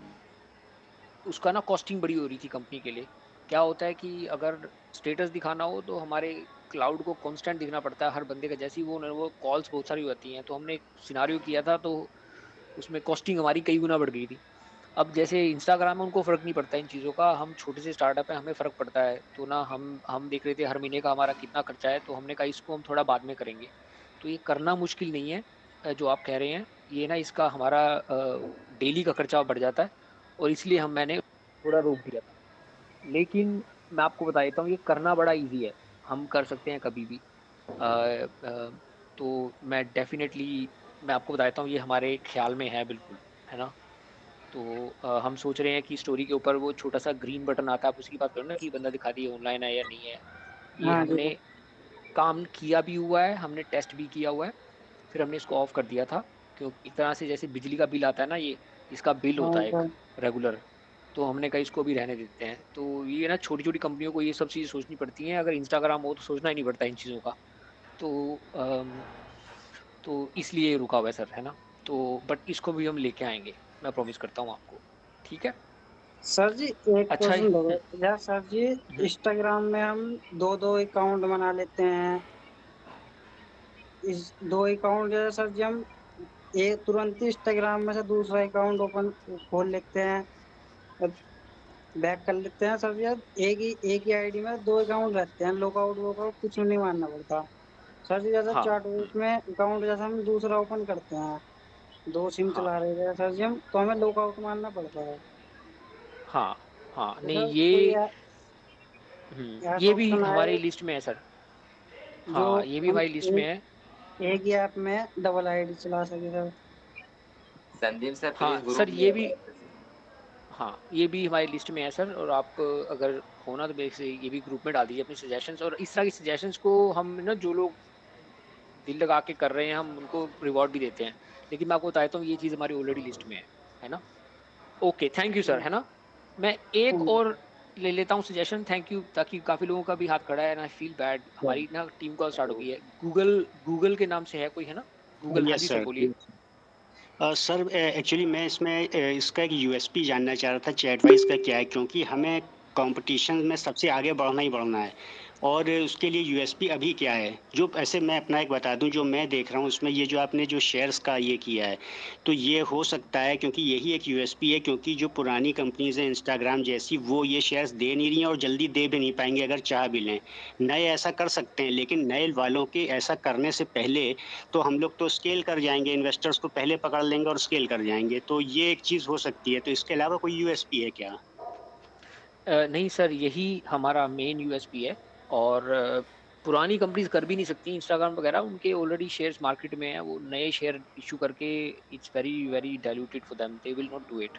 उसका ना कॉस्टिंग बड़ी हो रही थी कंपनी के लिए। क्या होता है कि अगर स्टेटस दिखाना हो तो हमारे क्लाउड को कांस्टेंट दिखना पड़ता है हर बंदे का, जैसे ही वो कॉल्स बहुत सारी हो जाती हैं। तो हमने एक सिनेरियो किया था, तो उसमें कॉस्टिंग हमारी कई गुना बढ़ गई थी। अब जैसे इंस्टाग्राम में उनको फ़र्क नहीं पड़ता इन चीज़ों का, हम छोटे से स्टार्टअप हैं, हमें फ़र्क पड़ता है। तो ना हम देख रहे थे हर महीने का हमारा कितना खर्चा है, तो हमने कहा इसको हम थोड़ा बाद में करेंगे। तो ये करना मुश्किल नहीं है, जो आप कह रहे हैं। ये ना इसका हमारा डेली का खर्चा बढ़ जाता है, और इसलिए मैंने थोड़ा रोक दिया था। लेकिन मैं आपको बता देता हूँ, ये करना बड़ा ईज़ी है, हम कर सकते हैं कभी भी। तो मैं आपको बता देता हूँ, ये हमारे ख़्याल में है बिल्कुल, है ना? तो हम सोच रहे हैं कि स्टोरी के ऊपर वो छोटा-सा ग्रीन बटन आता है, आप उसकी बात करो ना कि बंदा दिखा दिए ऑनलाइन है या नहीं है। ये हाँ जी हमने सर। काम किया भी हुआ है, हमने टेस्ट भी किया हुआ है, फिर हमने इसको ऑफ कर दिया था। क्योंकि एक तरह से जैसे बिजली का बिल आता है ना ये, इसका बिल हाँ होता है एक सर। रेगुलर, तो हमने कहा इसको भी रहने देते हैं। तो ये ना छोटी-छोटी कंपनियों को ये सब चीज़ें सोचनी पड़ती हैं, अगर इंस्टाग्राम हो तो सोचना ही नहीं पड़ता इन चीज़ों का। तो तो इसलिए रुका हुआ है सर, है ना? तो बट इसको भी हम लेके आएँगे, मैं प्रॉमिस करता हूँ आपको। ठीक है? सर जी एक अच्छा क्वेश्चन हुँ, या सर जी, हुँ। इंस्टाग्राम में हम दो दो अकाउंट बना लेते हैं। इस दो अकाउंट जैसे सर जी हम एक तुरंत ही इंस्टाग्राम में से दूसरा अकाउंट ओपन खोल लेते हैं, बैक कर लेते हैं सर जी। एक ही आईडी में दो अकाउंट रहते हैं, लॉगआउट वॉकआउट कुछ नहीं मानना पड़ता। सर जी जैसे हाँ, चार्ट में अकाउंट जैसे हम दूसरा ओपन करते हैं, दो सिम हाँ, चला रहे हैं सर जी हम, तो हमें लॉगआउट मानना पड़ता है। हाँ, हाँ, तो नहीं सर कोई ये ऐसा ये भी ऑप्शन आए हमारी लिस्ट में है सर। जो हाँ, ये भी हम हमारी लिस्ट में है। एक ही ऐप में डबल आईडी चला सके सर। संदीप सर हाँ, प्लीज सर ग्रुप में। ये भी हमारी लिस्ट में है सर, और आप अगर हो ना तो मेरे से ये भी ग्रुप में डाल दीजिए अपने सजेशंस, और इस तरह की सजेशंस को हम ना जो लोग दिल लगा के कर रहे हैं, हम उनको रिवॉर्ड भी देते हैं। लेकिन मैं आपको बता देता हूँ, ये चीज़ हमारी ऑलरेडी लिस्ट में है ना? ओके, थैंक यू सर, है ना? मैं एक और ले लेता हूँ सजेशन, थैंक यू, ताकि काफ़ी लोगों का भी हाथ खड़ा है एंड आई फील बैड। हमारी ना टीम कॉल स्टार्ट हो गई है। गूगल गूगल के नाम से है कोई, है ना? गूगल, हाँ जी यस सर सर। बोलिए। सर एक्चुअली मैं इसमें इसका एक यूएसपी जानना चाह रहा था, चैटवाइज का क्या है, क्योंकि हमें कंपटीशन में सबसे आगे बढ़ना ही बढ़ना है, और उसके लिए यूएसपी अभी क्या है, जो ऐसे मैं अपना एक बता दूं जो मैं देख रहा हूं उसमें, ये जो आपने जो शेयर्स का ये किया है, तो ये हो सकता है क्योंकि यही एक यूएसपी है, क्योंकि जो पुरानी कंपनीज हैं इंस्टाग्राम जैसी, वो ये शेयर्स दे नहीं रही हैं और जल्दी दे भी नहीं पाएंगे अगर चाह भी लें। नए ऐसा कर सकते हैं, लेकिन नए वालों के ऐसा करने से पहले तो हम लोग तो स्केल कर जाएँगे, इन्वेस्टर्स को पहले पकड़ लेंगे और स्केल कर जाएँगे, तो ये एक चीज़ हो सकती है। तो इसके अलावा कोई यूएसपी है क्या? नहीं सर, यही हमारा मेन यूएसपी है, और पुरानी कंपनीज़ कर भी नहीं सकती इंस्टाग्राम वगैरह, उनके ऑलरेडी शेयर्स मार्केट में हैं, वो नए शेयर इश्यू करके it's very, very diluted for them, they will not do it.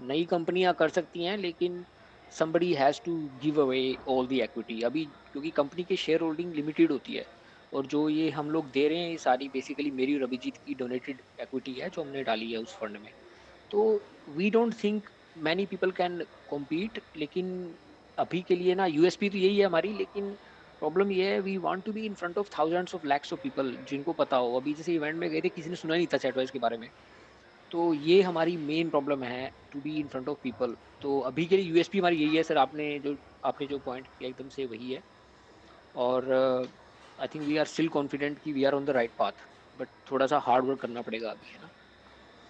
नई कंपनियाँ कर सकती हैं, लेकिन somebody has to give away all the equity अभी, क्योंकि कंपनी की शेयर होल्डिंग लिमिटेड होती है। और जो ये हम लोग दे रहे हैं ये सारी बेसिकली मेरी और अभिजीत की डोनेटेड इक्विटी है जो हमने डाली है उस फंड में। तो we don't think many people can compete, लेकिन अभी के लिए ना यूएसपी तो यही है हमारी, लेकिन प्रॉब्लम ये है we want to be in front of thousands of lakhs of people जिनको पता हो। अभी जैसे इवेंट में गए थे किसी ने सुना ही नहीं था चैटवाइज के बारे में। तो ये हमारी मेन प्रॉब्लम है, to be in front of people. तो अभी के लिए यूएसपी हमारी यही है सर, आपने जो पॉइंट किया एकदम से वही है। और I think we are still confident कि we are on the right path, but थोड़ा सा हार्ड वर्क करना पड़ेगा अभी, है ना?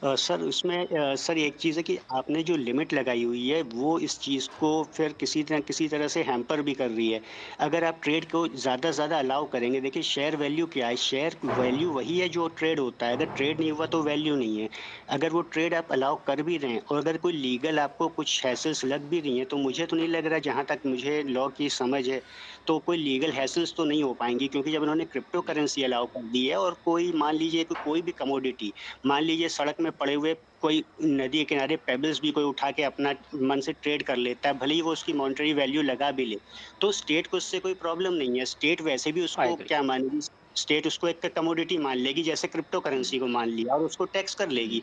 सर उसमें सर एक चीज़ है कि आपने जो लिमिट लगाई हुई है वो इस चीज़ को फिर किसी तरह से हैम्पर भी कर रही है। अगर आप ट्रेड को ज़्यादा से ज़्यादा अलाउ करेंगे, देखिए शेयर वैल्यू क्या है? शेयर वैल्यू वही है जो ट्रेड होता है, अगर ट्रेड नहीं हुआ तो वैल्यू नहीं है। अगर वो ट्रेड आप अलाउ कर भी रहे हैं और अगर कोई लीगल आपको कुछ हैसल्स लग भी रही हैं, तो मुझे तो नहीं लग रहा, जहाँ तक मुझे लॉ की समझ है, तो कोई लीगल हैसल्स तो नहीं हो पाएँगी, क्योंकि जब उन्होंने क्रिप्टो करेंसी अलाउ कर दी है और कोई मान लीजिए कि कोई भी कमोडिटी, मान लीजिए सड़क में पड़े हुए कोई नदी के किनारे पेबल्स भी कोई उठा के अपना मन से ट्रेड कर लेता है, भले ही वो उसकी मॉनेटरी वैल्यू लगा भी ले, तो स्टेट को उससे कोई प्रॉब्लम नहीं है। स्टेट वैसे भी आई उसको एग्री। क्या मानेगी? स्टेट उसको एक कमोडिटी मान लेगी, जैसे क्रिप्टो करेंसी को मान लिया, और उसको टैक्स कर लेगी।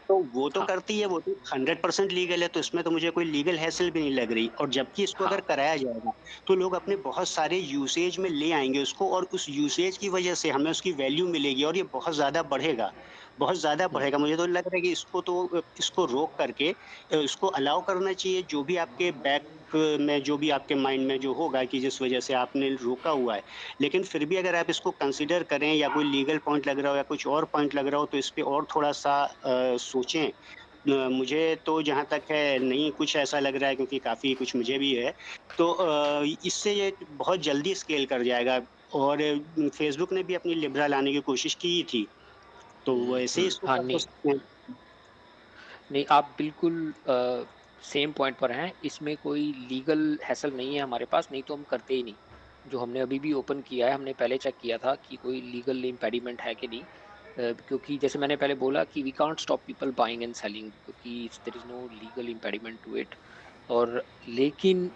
तो वो तो हाँ, करती है, वो तो 100% लीगल है, तो इसमें तो मुझे कोई लीगल हैसल भी नहीं लग रही। और जबकि इसको अगर हाँ, कराया जाएगा, तो लोग अपने बहुत सारे यूसेज में ले आएँगे उसको, और उस यूसेज की वजह से हमें उसकी वैल्यू मिलेगी और ये बहुत ज़्यादा बढ़ेगा। बहुत ज़्यादा हुँ, बढ़ेगा। मुझे तो लग रहा है कि इसको रोक करके इसको अलाउ करना चाहिए, जो भी आपके बैक में, जो भी आपके माइंड में जो होगा कि जिस वजह से आपने रोका हुआ है। लेकिन फिर भी अगर आप इसको कंसीडर करें, या कोई लीगल पॉइंट लग रहा हो या कुछ और पॉइंट लग रहा हो, तो इस पे और थोड़ा-सा सोचें। मुझे तो जहाँ तक है नहीं कुछ ऐसा लग रहा है, क्योंकि काफ़ी कुछ मुझे भी है। तो इससे ये बहुत जल्दी स्केल कर जाएगा। और फेसबुक ने भी अपनी लिब्रा लाने की कोशिश की थी। तो वैसे ही इसको हाँ, कर तो नहीं, सकते हैं। नहीं, आप बिल्कुल सेम पॉइंट पर हैं। इसमें कोई लीगल हैसल नहीं है हमारे पास, नहीं तो हम करते ही नहीं। जो हमने अभी भी ओपन किया है, हमने पहले चेक किया था कि कोई लीगल इम्पेडिमेंट है कि नहीं। क्योंकि जैसे मैंने पहले बोला कि we can't stop people buying and selling, क्योंकि there is no legal impediment to it. और लेकिन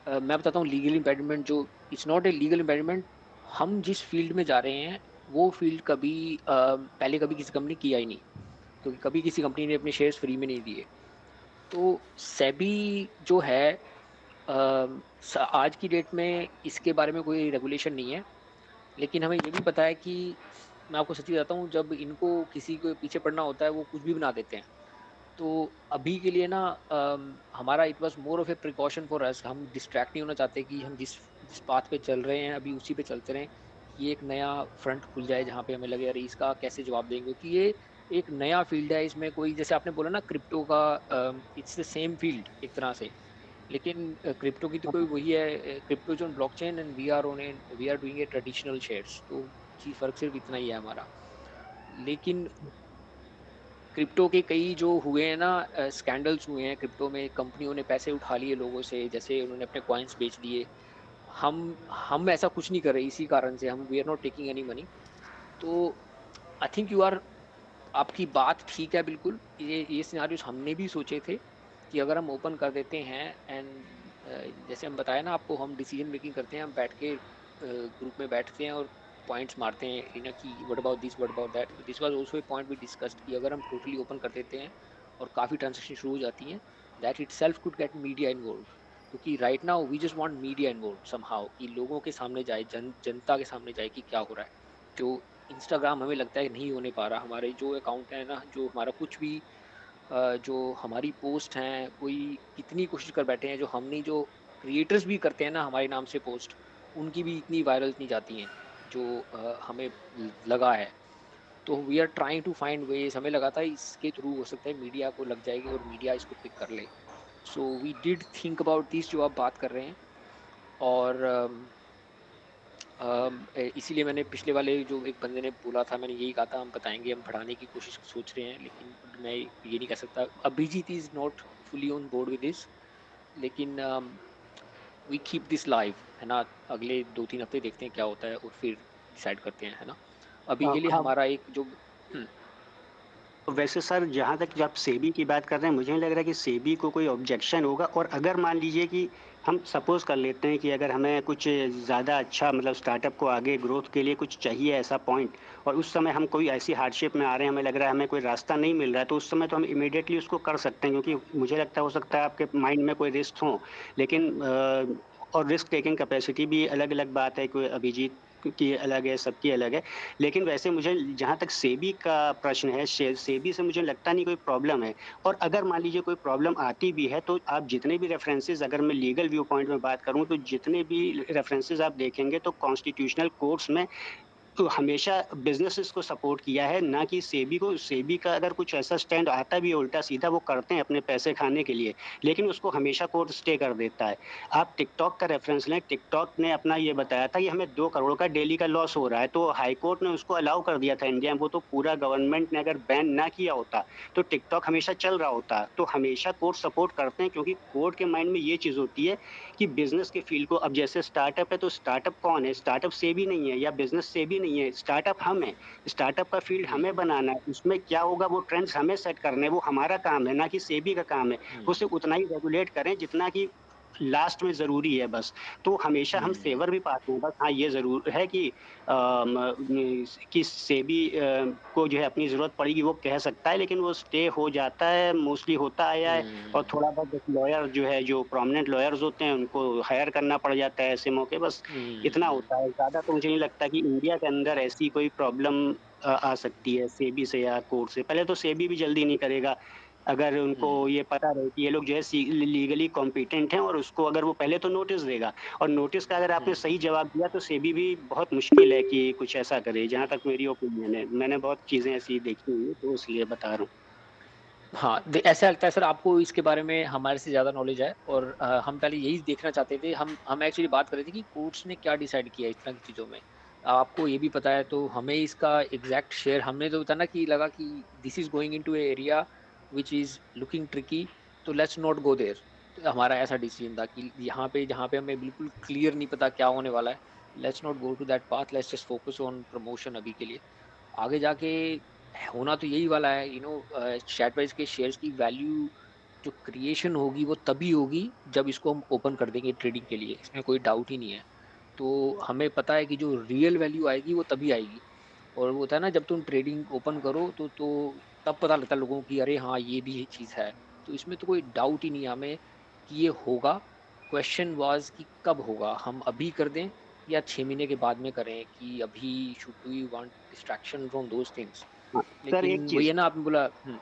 मैं बताता हूँ लीगल इम्पेडिमेंट जो, it's not a legal impediment. हम जिस फील्ड में जा रहे हैं, वो फील्ड कभी पहले कभी किसी कंपनी किया ही नहीं, क्योंकि कभी किसी कंपनी ने अपने शेयर्स फ्री में नहीं दिए। तो सेबी जो है, आज की डेट में इसके बारे में कोई रेगुलेशन नहीं है, लेकिन हमें ये भी पता है कि मैं आपको सच्ची बताता हूँ, जब इनको किसी के पीछे पड़ना होता है वो कुछ भी बना देते हैं। तो अभी के लिए ना हमारा it was more of A precaution for us. हम डिस्ट्रैक्ट नहीं होना चाहते कि हम जिस जिस पाथ पे चल रहे हैं अभी उसी पे चलते रहें, कि एक नया फ्रंट खुल जाए जहाँ पे हमें लगे अरे इसका कैसे जवाब देंगे, क्योंकि ये एक नया फील्ड है। इसमें कोई, जैसे आपने बोला ना क्रिप्टो का, इट्स द सेम फील्ड एक तरह से, लेकिन क्रिप्टो की तो कोई वही है, crypto is on blockchain and we are doing a traditional shares. तो जी फ़र्क सिर्फ़ इतना ही है हमारा। लेकिन क्रिप्टो के कई जो हुए हैं ना, स्कैंडल्स हुए हैं क्रिप्टो में, कंपनियों ने पैसे उठा लिए लोगों से, जैसे उन्होंने अपने कॉइन्स बेच दिए। हम ऐसा कुछ नहीं कर रहे, इसी कारण से हम we are not taking any money. तो आई थिंक यू आर आपकी बात ठीक है बिल्कुल। ये सिनेरियोज़ हमने भी सोचे थे कि अगर हम ओपन कर देते हैं एंड जैसे हम बताया ना आपको, हम डिसीजन मेकिंग करते हैं, हम बैठ के ग्रुप में बैठते हैं और पॉइंट्स मारते हैं एरिना की what about this, what about that. This was also a point we discussed कि अगर हम टोटली ओपन कर देते हैं और काफ़ी ट्रांजैक्शन शुरू हो जाती हैं, that itself could get media involved. क्योंकि right now we just want media involved somehow, कि लोगों के सामने जाए, जनता के सामने जाए कि क्या हो रहा है। जो इंस्टाग्राम हमें लगता है नहीं होने पा रहा। हमारे जो अकाउंट है ना, जो हमारा कुछ भी जो हमारी पोस्ट हैं, कोई कितनी कोशिश कर बैठे हैं, जो हमने जो क्रिएटर्स भी करते हैं ना हमारे नाम से पोस्ट, उनकी भी इतनी वायरल नहीं जाती हैं जो हमें लगा है। तो we are trying to find ways. हमें लगा था इसके थ्रू हो सकता है मीडिया को लग जाएगी और मीडिया इसको पिक कर ले। So we did think about this जो आप बात कर रहे हैं। और इसीलिए मैंने पिछले वाले जो एक बंदे ने बोला था, मैंने यही कहा था हम बताएँगे, हम बढ़ाने की कोशिश सोच रहे हैं, लेकिन मैं ये नहीं कह सकता। Abhijit is not fully on board with this, लेकिन वी कीप दिस लाइव, है ना? अगले 2-3 हफ्ते देखते हैं क्या होता है और फिर डिसाइड करते हैं, है ना? अभी के लिए हाँ। हमारा एक जो हुँ, वैसे सर जहाँ तक जब सेबी की बात कर रहे हैं, मुझे नहीं लग रहा कि सेबी को कोई ऑब्जेक्शन होगा। और अगर मान लीजिए कि हम सपोज़ कर लेते हैं कि अगर हमें कुछ ज़्यादा अच्छा मतलब स्टार्टअप को आगे ग्रोथ के लिए कुछ चाहिए ऐसा पॉइंट, और उस समय हम कोई ऐसी हार्डशिप में आ रहे हैं, हमें लग रहा है हमें कोई रास्ता नहीं मिल रहा है, तो उस समय तो हम इमीडिएटली उसको कर सकते हैं, क्योंकि मुझे लगता है हो सकता है आपके माइंड में कोई रिस्क हो। लेकिन और रिस्क टेकिंग कैपेसिटी भी अलग-अलग बात है, कोई अभिजीत की अलग है, सबकी अलग है। लेकिन वैसे मुझे जहाँ तक सेबी का प्रश्न है, सेबी से मुझे लगता नहीं कोई प्रॉब्लम है। और अगर मान लीजिए कोई प्रॉब्लम आती भी है, तो आप जितने भी रेफरेंसेस, अगर मैं लीगल व्यू पॉइंट में बात करूँ, तो जितने भी रेफरेंसेस आप देखेंगे तो कॉन्स्टिट्यूशनल कोर्ट्स में तो हमेशा बिज़नेसेस को सपोर्ट किया है, ना कि सेबी को। सेबी का अगर कुछ ऐसा स्टैंड आता भी है उल्टा-सीधा, वो करते हैं अपने पैसे खाने के लिए, लेकिन उसको हमेशा कोर्ट स्टे कर देता है। आप टिकटॉक का रेफ़रेंस लें, टिकटॉक ने अपना ये बताया था कि हमें 2 करोड़ का डेली का लॉस हो रहा है, तो हाई कोर्ट ने उसको अलाउ कर दिया था इंडिया में। वो तो पूरा गवर्नमेंट ने अगर बैन ना किया होता, तो टिकटॉक हमेशा चल रहा होता। तो हमेशा कोर्ट सपोर्ट करते हैं, क्योंकि कोर्ट के माइंड में ये चीज़ होती है कि बिज़नेस के फ़ील्ड को, अब जैसे स्टार्टअप है, तो स्टार्टअप कौन है? स्टार्टअप सेबी नहीं है या बिज़नेस सेबी नहीं है, स्टार्टअप हम हैं। स्टार्टअप का फ़ील्ड जी। हमें बनाना है, उसमें क्या होगा वो ट्रेंड्स हमें सेट करने हैं, वो हमारा काम है, ना कि सेबी का काम है। वो सिर्फ़ उतना ही रेगुलेट करें जितना कि लास्ट में ज़रूरी है बस। तो हमेशा हम फ़ेवर भी पाते हैं, बस हाँ, ये ज़रूर है कि कि सेबी को जो है अपनी ज़रूरत पड़ेगी वो कह सकता है, लेकिन वो स्टे हो जाता है, मोस्टली होता आया है। और थोड़ा बहुत बस लॉयर जो है, जो प्रोमिनेंट लॉयर्स होते हैं, उनको हायर करना पड़ जाता है ऐसे मौके, बस इतना होता है। ज़्यादा तो मुझे नहीं लगता कि इंडिया के अंदर ऐसी कोई प्रॉब्लम आ सकती है सेबी से या कोर्ट से। पहले तो सेबी भी जल्दी नहीं करेगा, अगर उनको ये पता रहे कि ये लोग जो है लीगली कॉम्पिटेंट हैं, और उसको अगर वो पहले तो नोटिस देगा, और नोटिस का अगर आपने सही जवाब दिया तो सेबी भी बहुत मुश्किल है कि कुछ ऐसा करे, जहाँ तक मेरी ओपिनियन है। मैंने बहुत चीज़ें ऐसी देखी हुई हैं, तो इसलिए बता रहा हूँ। हाँ, ऐसा लगता है सर आपको इसके बारे में हमारे से ज़्यादा नॉलेज है और हम पहले यही देखना चाहते थे। हम एक्चुअली बात कर रहे थे कि कोर्ट्स ने क्या डिसाइड किया इस तरह की चीज़ों में। आपको ये भी पता है तो हमें इसका एग्ज़ैक्ट शेयर हमने तो था ना कि लगा कि this is going into A area which is looking tricky तो लेट्स नॉट गो देयर। तो हमारा ऐसा डिसीजन था कि यहाँ पे जहाँ पे हमें बिल्कुल क्लियर नहीं पता क्या होने वाला है, let's not go to that path, let's just focus on promotion अभी के लिए। आगे जाके होना तो यही वाला है स्टैटवाइज़ के शेयर्स की वैल्यू जो क्रिएशन होगी वो तभी होगी जब इसको हम ओपन कर देंगे ट्रेडिंग के लिए, इसमें कोई डाउट ही नहीं है। तो हमें पता है कि जो रियल वैल्यू आएगी वो तभी आएगी और वो होता है ना जब तुम ट्रेडिंग ओपन करो तो तब पता लगता है लोगों को कि अरे हाँ, ये भी ये चीज़ है। तो इसमें तो कोई डाउट ही नहीं है हमें कि ये होगा। क्वेश्चन वाज़ कि कब होगा? हम अभी कर दें या 6 महीने के बाद में करें कि अभी should we want distraction from those things? हाँ, सर एक लेकिन वही चीज़ है ना आपने बोला हुँ,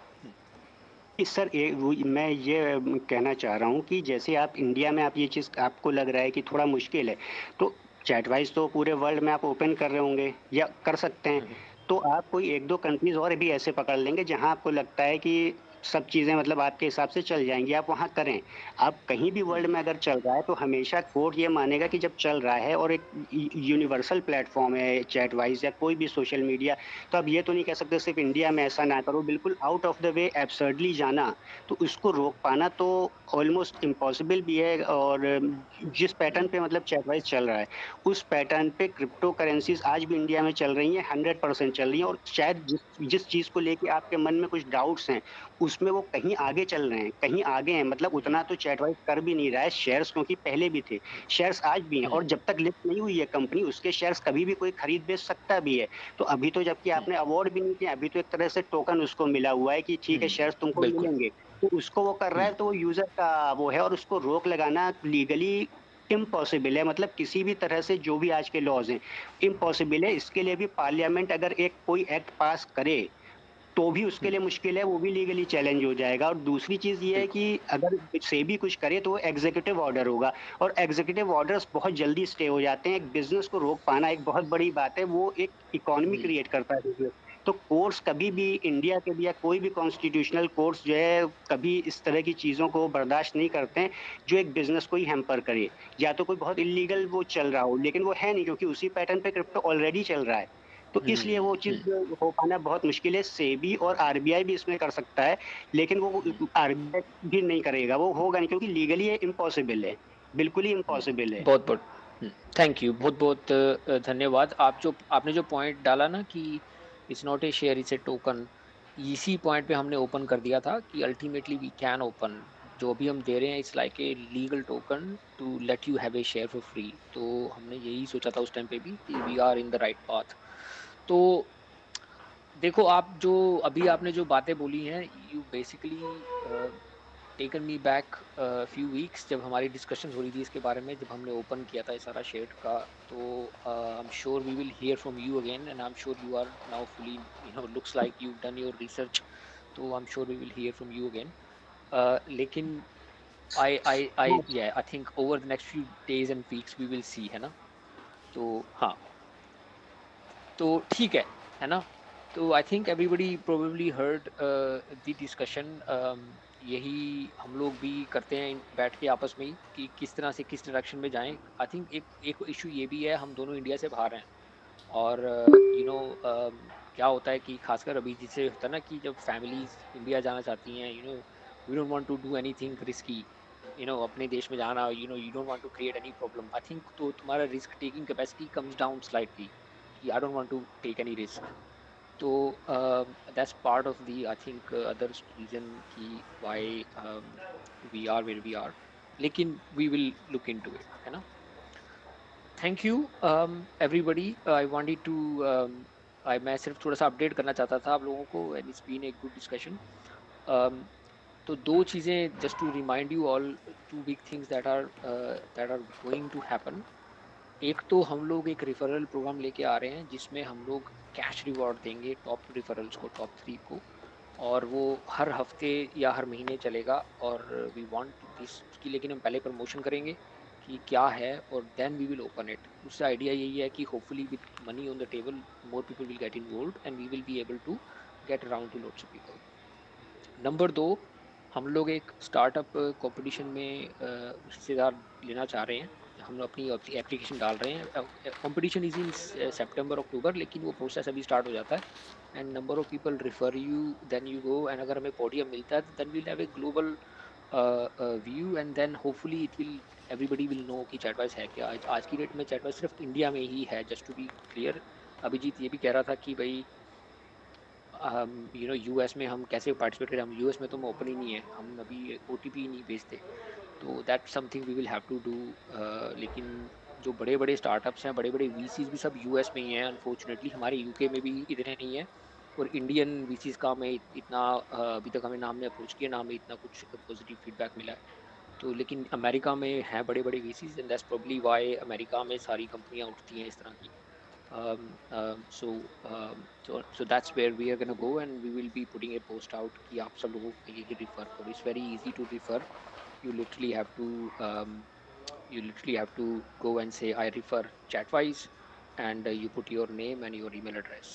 कि सर वो मैं ये कहना चाह रहा हूँ कि जैसे आप इंडिया में, आप ये चीज़ आपको लग रहा है कि थोड़ा मुश्किल है, तो चैटवाइज़ तो पूरे वर्ल्ड में आप ओपन कर रहे होंगे या कर सकते हैं। हुँ, तो आप कोई 1-2 कंट्रीज़ और भी ऐसे पकड़ लेंगे जहाँ आपको लगता है कि सब चीज़ें मतलब आपके हिसाब से चल जाएँगी, आप वहाँ करें। आप कहीं भी हुँ, वर्ल्ड में अगर चल रहा है, तो हमेशा कोर्ट ये मानेगा कि जब चल रहा है और एक यूनिवर्सल प्लेटफ़ॉर्म है चैटवाइज़ या कोई भी सोशल मीडिया, तो आप ये तो नहीं कह सकते सिर्फ़ इंडिया में ऐसा ना करो, बिल्कुल आउट ऑफ द वे एब्सर्डली जाना, तो उसको रोक पाना तो ऑलमोस्ट इम्पॉसिबल भी है। और जिस पैटर्न पे मतलब चैटवाइज़ चल रहा है, उस पैटर्न पे क्रिप्टो करेंसीज़ आज भी इंडिया में चल रही हैं, 100% चल रही हैं। और शायद जिस जिस चीज़ को लेके आपके मन में कुछ डाउट्स हैं, उसमें वो कहीं आगे चल रहे हैं, कहीं आगे हैं। मतलब हुँ, उतना तो चैटवाइज़ कर भी नहीं रहा है, शेयर्स क्योंकि पहले भी थे, हुँ, शेयर्स आज भी हैं, हुँ, और जब तक लिस्ट नहीं हुई है कंपनी, उसके शेयर्स कभी भी कोई खरीद-बेच सकता भी है। तो अभी तो जबकि हुँ, आपने अवार्ड भी नहीं किया, अभी तो एक तरह से टोकन उसको मिला हुआ है कि ठीक है, शेयर्स तुमको बिल्कुल। मिलेंगे। तो उसको वो कर रहा हुँ, है, तो वो यूज़र का वो है, और उसको रोक लगाना लीगली इम्पॉसिबल है। मतलब किसी भी तरह से जो भी आज के लॉज़ हैं, इम्पॉसिबल है। इसके लिए भी पार्लियामेंट अगर एक कोई एक्ट पास करे, तो भी उसके हुँ, लिए मुश्किल है, वो भी लीगली चैलेंज हो जाएगा। और दूसरी चीज़ ये है बिल्कुल। कि अगर सेबी कुछ करे, तो वो एग्ज़ीक्यूटिव ऑर्डर होगा, और एग्ज़ीक्यूटिव ऑर्डर्स बहुत जल्दी स्टे हो जाते हैं। एक बिज़नेस को रोक पाना एक बहुत बड़ी बात है, वो एक इकोनॉमी हुँ, क्रिएट करता है बिज़नेस। तो कोर्ट्स कभी हुँ, भी इंडिया के भी या कोई भी कॉन्स्टिट्यूशनल कोर्ट्स जो है, कभी इस तरह की चीज़ों को बर्दाश्त नहीं करते हैं, जो एक बिज़नेस को ही हैम्पर करे। या तो कोई बहुत इल्लीगल वो चल रहा हो, लेकिन वो है नहीं, क्योंकि उसी पैटर्न पे क्रिप्टो ऑलरेडी चल रहा है। तो इसलिए वो चीज़ हुँ, हो पाना बहुत मुश्किल है। सेबी और आरबीआई भी इसमें कर सकता है, लेकिन वो हुँ, आरबीआई भी नहीं करेगा, वो होगा नहीं, क्योंकि लीगली ये इम्पॉसिबल है, बिल्कुल ही हुँ, इम्पॉसिबल है। बहुत-बहुत थैंक यू। बहुत-बहुत धन्यवाद। आपने जो पॉइंट डाला ना कि it's not A share, it's A token इसी पॉइंट पे हमने ओपन कर दिया था कि अल्टीमेटली वी कैन ओपन, जो भी हम दे रहे हैं it's like a legal token to let you have a share for free. तो हमने यही सोचा था उस टाइम पे भी कि we are in the right path. तो देखो, आप जो अभी आपने जो बातें बोली हैं, you basically taken me back few weeks, जब हमारी डिस्कशन हो रही थी इसके बारे में, जब हमने ओपन किया था ये सारा शेयर का। तो I am sure we will hear from you again, and I am sure you are now fully, looks like you done your research. तो I am sure we will hear from you again. लेकिन I think over the next few days and weeks we will see, है ना। तो हाँ, तो ठीक है ना। तो I think everybody probably heard the discussion. यही हम लोग भी करते हैं बैठ के आपस में ही कि किस तरह से किस डायरेक्शन में जाएं। आई थिंक एक एक इशू ये भी है, हम दोनों इंडिया से बाहर हैं, और क्या होता है कि खासकर अभी जिससे होता है ना कि जब फैमिलीज इंडिया जाना चाहती हैं, we don't want to do anything risky, अपने देश में जाना, you don't want to create any problem. I think तो तुम्हारा risk taking capacity comes down slightly, कि I don't want to take any risk. तो that's part of the, I think, other reason कि why we are where we are. लेकिन we will look into it, है ना। Thank you everybody. I wanted to, मैं सिर्फ थोड़ा सा अपडेट करना चाहता था आप लोगों को, and it's been a good discussion. तो दो चीज़ें just to remind you all, two big things that are going to happen. एक तो हम लोग एक रिफरल प्रोग्राम लेके आ रहे हैं जिसमें हम लोग कैश रिवॉर्ड देंगे टॉप रिफरल्स को, टॉप 3 को, और वो हर हफ्ते या हर महीने चलेगा। और वी वांट दिस की, लेकिन हम पहले प्रमोशन करेंगे कि क्या है, और then we will open it. उससे आइडिया यही है कि hopefully with money on the table more people will get involved and we will be able to get around to lots of people. Number 2, हम लोग एक स्टार्टअप कंपटीशन में हिस्सेदार लेना चाह रहे हैं। हम लोग अपनी एप्लीकेशन डाल रहे हैं। कंपटीशन इज इन सितंबर अक्टूबर, लेकिन वो प्रोसेस अभी स्टार्ट हो जाता है, and number of people refer you, then you go, and अगर हमें पोडियम मिलता है then we'll have a global view, and then hopefully it will, everybody will know कि चैटवाइस है क्या। आज की डेट में चैटवाइस सिर्फ इंडिया में ही है, just to be clear. Abhijit ये भी कह रहा था कि भाई यूएस में हम कैसे पार्टिसिपेट करें, हम यूएस में तो हम ओपन ही नहीं है, हम अभी ओटीपी नहीं भेजते। तो that something we will have to do. लेकिन जो बड़े बड़े स्टार्टअप्स हैं, बड़े बड़े वीसीज भी सब यूएस में ही हैं अनफॉर्चुनेटली। हमारे यूके में भी इतने नहीं है, और इंडियन वीसीज का हमें इतना अभी तक हमें नाम ने अप्रोच किया, नाम में इतना कुछ पॉजिटिव फीडबैक मिला है। तो लेकिन अमेरिका में हैं बड़े बड़े VCs, and that's probably why America में सारी कंपनियां उठती हैं इस तरह की। So that's where we are going to go, and we will be putting a post out कि आप सब लोगों को ये refer करो। It's very easy to refer. You literally have to go and say I refer Chatwise, and you put your name and your email address.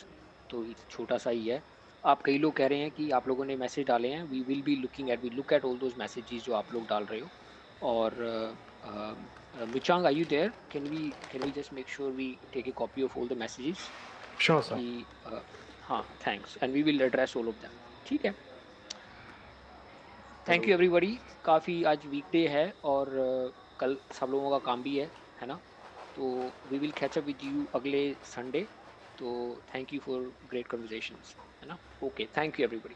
तो छोटा सा ही है। आप कई लोग कह रहे हैं कि आप लोगों ने मैसेज डाले हैं, we will be looking at, we look at all those messages जो आप लोग डाल रहे हो। और Michang, are you there? Can we just make sure we take a copy of all the messages? Sure, sir. कि हाँ, thanks, and we will address all of them. ठीक है। Thank you everybody. काफ़ी आज वीकडे है, और कल सब लोगों का काम भी है ना। तो we will catch up with you अगले संडे। तो thank you for great conversations, है ना। Okay, thank you everybody.